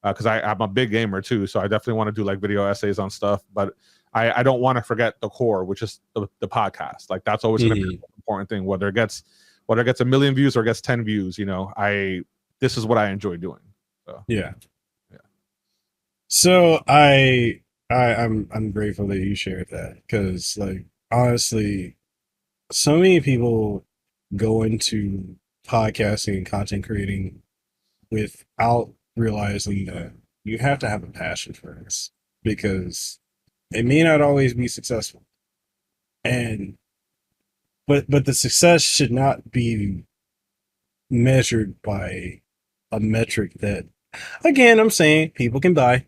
because I'm a big gamer too, so I definitely want to do like video essays on stuff. But I don't want to forget the core, which is the podcast. Like that's always going to be an important thing, whether it gets 1 million views or gets 10 views. You know, this is what I enjoy doing. So yeah. So I'm grateful that you shared that, because like honestly, so many people go into podcasting and content creating without realizing that you have to have a passion for this, because it may not always be successful. But the success should not be measured by a metric that Again, I'm saying people can buy.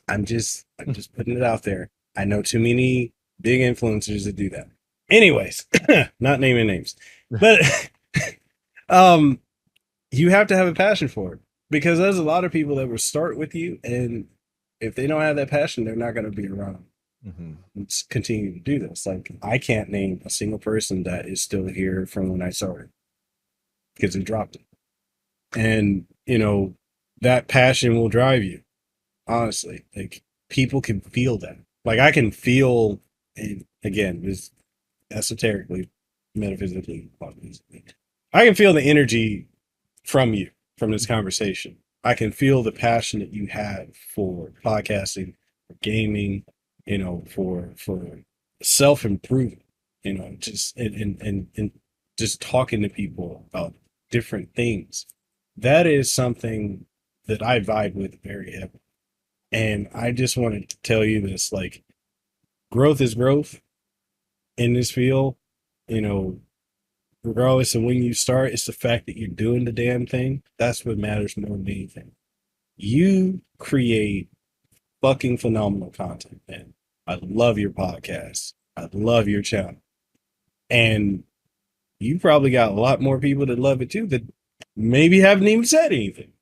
I'm just putting it out there. I know too many big influencers that do that. Anyways, not naming names, but you have to have a passion for it, because there's a lot of people that will start with you, and if they don't have that passion, they're not going to be around. Let's continue to do this. Like, I can't name a single person that is still here from when I started, because they dropped it. And that passion will drive you. Honestly, like, people can feel that. Like, I can feel, and again, this esoterically, metaphysically, I can feel the energy from you, from this conversation. I can feel the passion that you have for podcasting, for gaming, for self improvement, just and just talking to people about different things. That is something that I vibe with very heavily. And I just wanted to tell you this, like, growth is growth in this field, you know, regardless of when you start. It's the fact that you're doing the damn thing. That's what matters more than anything. You create fucking phenomenal content, man. I love your podcast. I love your channel. And you probably got a lot more people that love it too that maybe haven't even said anything.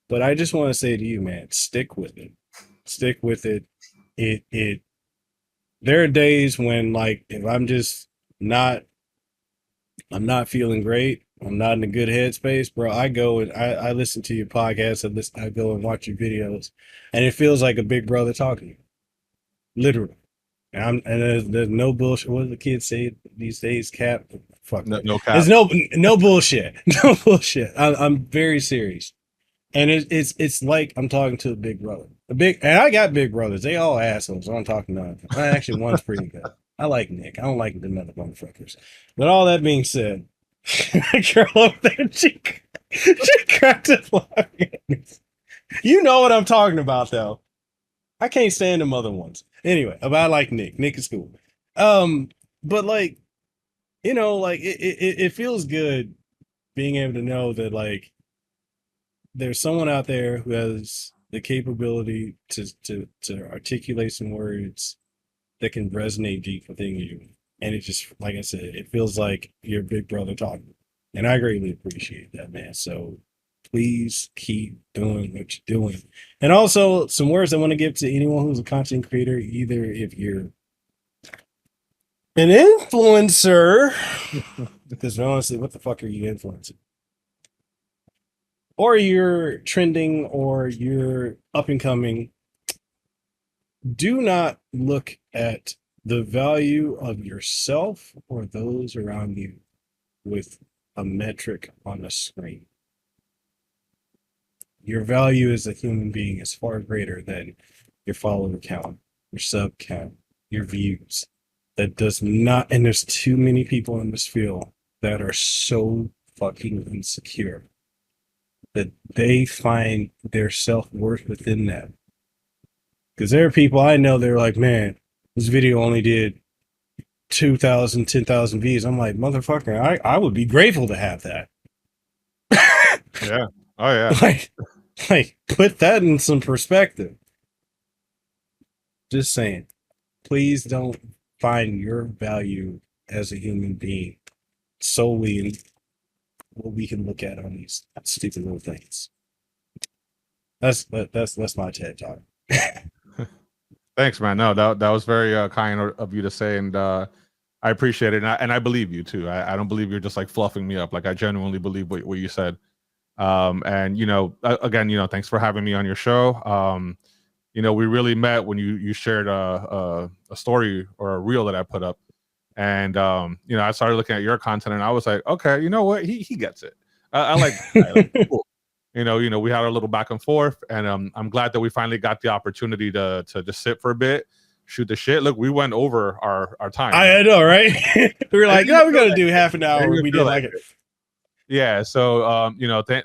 But I just want to say to you, man, stick with it. Stick with it. There are days when, like, if I'm not feeling great, I'm not in a good headspace, bro, I go and I listen to your podcast, I go and watch your videos, and it feels like a big brother talking to you. Literally. And there's no bullshit. What do the kids say these days? Cap? Fuck. No cap. There's no bullshit. No bullshit. I'm very serious. And it's like I'm talking to a big brother. And I got big brothers. They all assholes. I'm talking to. Actually, one's pretty good. I like Nick. I don't like the other motherfuckers. But all that being said, girl over there, she cracked up laughing. You know what I'm talking about, though. I can't stand them other ones. Anyway, but I like Nick. Nick is cool. But, like, like, it feels good being able to know that, like, there's someone out there who has the capability to articulate some words that can resonate deep within you. And it just, like I said, it feels like your big brother talking. And I greatly appreciate that, man. So please keep doing what you're doing. And also, some words I want to give to anyone who's a content creator, either if you're an influencer, because honestly, what the fuck are you influencing? Or you're trending, or you're up and coming, do not look at the value of yourself or those around you with a metric on a screen. Your value as a human being is far greater than your follower count, your sub count, your views. That does not, and there's too many people in this field that are so fucking insecure that they find their self-worth within that. Because there are people I know, they're like, man, this video only did 2,000, 10,000 views. I'm like, motherfucker, I would be grateful to have that. Yeah. Oh, yeah. Like, put that in some perspective. Just saying. Please don't find your value as a human being solely in what we can look at on these stupid little things. That's my TED talk. Thanks, man. No, that was very kind of you to say, and I appreciate it, and I believe you too. I don't believe you're just like fluffing me up. Like, I genuinely believe what you said. And again, thanks for having me on your show. We really met when you shared a story or a reel that I put up, and I started looking at your content, and I was like, okay, you know what, he gets it. I like cool. We had our little back and forth, and I'm glad that we finally got the opportunity to just sit for a bit, shoot the shit. Look, we went over our time. I know, right? We were like, we're gonna do half an hour. We did like it. Yeah. So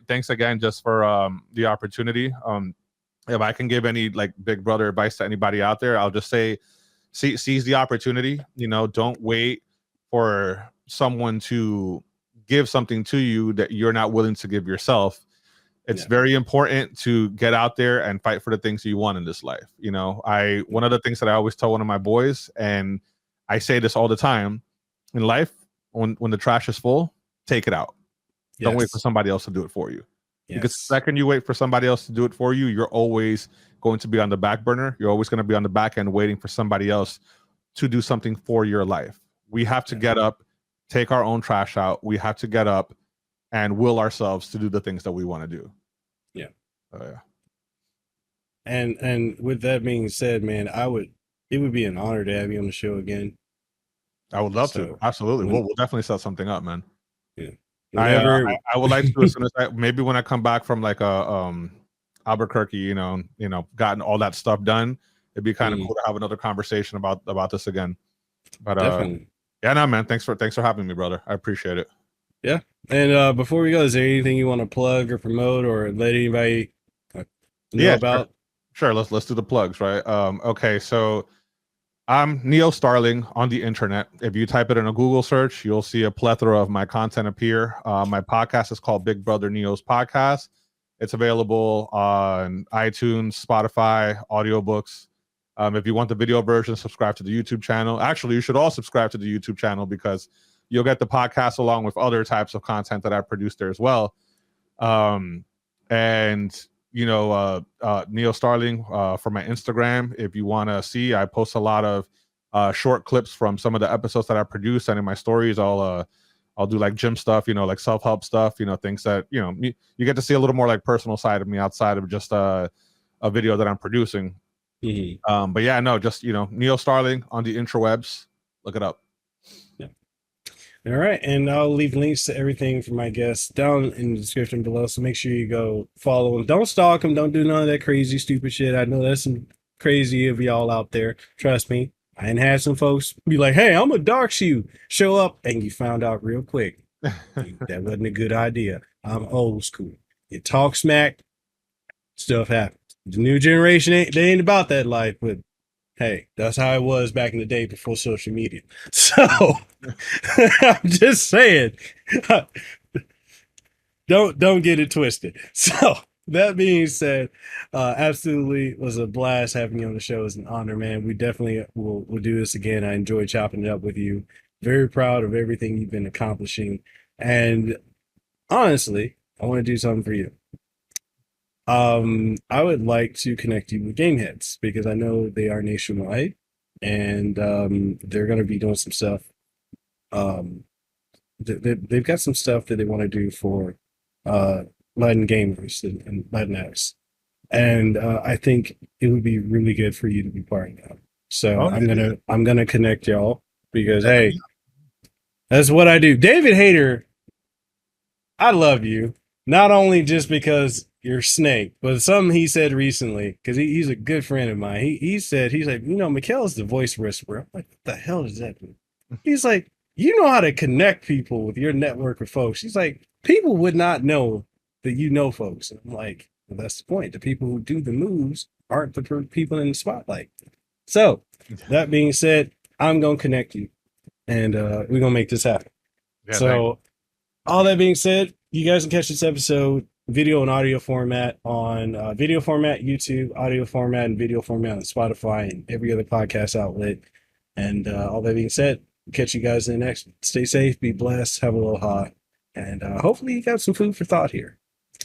thanks again just for the opportunity. If I can give any like big brother advice to anybody out there, I'll just say seize the opportunity. Don't wait for someone to give something to you that you're not willing to give yourself. It's very important to get out there and fight for the things you want in this life. You know, one of the things that I always tell one of my boys, and I say this all the time in life, when the trash is full, take it out. Don't wait for somebody else to do it for you. Because the second you wait for somebody else to do it for you, you're always going to be on the back burner. You're always going to be on the back end waiting for somebody else to do something for your life. We have to get up, take our own trash out. We have to get up and will ourselves to do the things that we want to do. Yeah. And with that being said, man, it would be an honor to have you on the show again. I would love to. Absolutely. We'll definitely set something up, man. Yeah. I would like to, as soon as maybe when I come back from like Albuquerque, you know, gotten all that stuff done, it'd be kind of cool to have another conversation about this again. But definitely. Yeah, no, man. Thanks for having me, brother. I appreciate it. Yeah. And before we go, is there anything you want to plug or promote or let anybody know about? Sure. Let's do the plugs, right? Okay, so I'm NeoStarling on the internet. If you type it in a Google search, you'll see a plethora of my content appear. My podcast is called Big Brother Neo's Podcast. It's available on iTunes, Spotify, audiobooks. If you want the video version, subscribe to the YouTube channel. Actually, you should all subscribe to the YouTube channel because you'll get the podcast along with other types of content that I produce there as well. And you know, NeoStarling for my Instagram. If you want to see, I post a lot of short clips from some of the episodes that I produce, and in my stories, I'll do like gym stuff, you know, like self-help stuff, you know, things that, you know, you get to see a little more like personal side of me outside of just a video that I'm producing. But yeah, no, just, you know, NeoStarling on the interwebs. Look it up. All right, and I'll leave links to everything for my guests down in the description below, so make sure you go follow them. Don't stalk them. Don't do none of that crazy, stupid shit. I know there's some crazy of y'all out there. Trust me. I ain't had some folks be like, hey, I'm a dox you. Show up, and you found out real quick. That wasn't a good idea. I'm old school. You talk smack, stuff happens. The new generation, they ain't about that life, but hey, that's how it was back in the day before social media. So I'm just saying, don't get it twisted. So that being said, absolutely was a blast having you on the show. It's an honor, man. We definitely will do this again. I enjoyed chopping it up with you. Very proud of everything you've been accomplishing. And honestly, I want to do something for you. I would like to connect you with Gameheads because I know they are nationwide and they're going to be doing some stuff. They've got some stuff that they want to do for Latin gamers and Latinx. And I think it would be really good for you to be part of that. So I'm gonna connect y'all because hey, that's what I do. David Hayter, I love you. Not only just because you're Snake, but something he said recently, because he's a good friend of mine. He said, he's like, you know, Mikhail's the voice whisperer. I'm like, what the hell does that mean? He's like, you know how to connect people with your network of folks. He's like, people would not know that you know folks. And I'm like, well, that's the point. The people who do the moves aren't the people in the spotlight. So that being said, I'm going to connect you and we're going to make this happen. Yeah, so all that being said, you guys can catch this episode video and audio format on video format, YouTube, audio format, and video format on Spotify and every other podcast outlet. And all that being said, catch you guys in the next one. Stay safe, be blessed, have a little hot, and hopefully you got some food for thought here.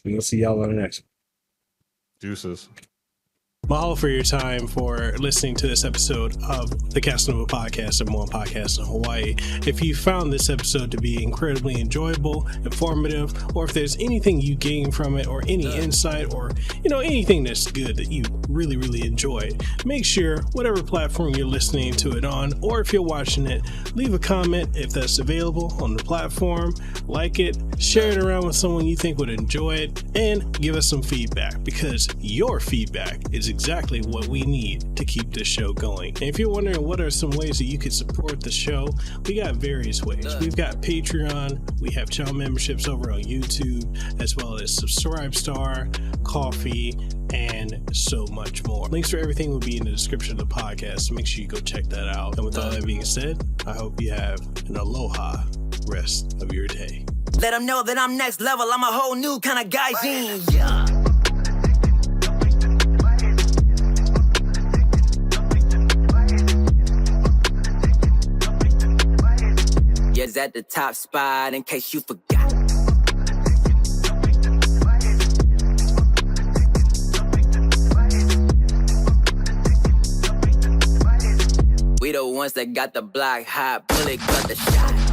We'll see y'all on the next one. Deuces. Mahalo for your time for listening to this episode of the Casanova Podcast, number one podcast in Hawaii. If you found this episode to be incredibly enjoyable, informative, or if there's anything you gain from it, or any insight, or anything that's good that you really, really enjoyed, make sure whatever platform you're listening to it on, or if you're watching it, leave a comment if that's available on the platform, like it, share it around with someone you think would enjoy it, and give us some feedback, because your feedback is exactly what we need to keep this show going. And if you're wondering what are some ways that you could support the show, we got various ways. We've got Patreon, we have channel memberships over on YouTube, as well as Subscribestar, Coffee, and so much more. Links for everything will be in the description of the podcast, so make sure you go check that out. And with all that being said, I hope you have an aloha rest of your day. Let them know that I'm next level. I'm a whole new kind of guy, yeah. Yes, at the top spot, in case you forgot. We the ones that got the block hot, bullet got the shot.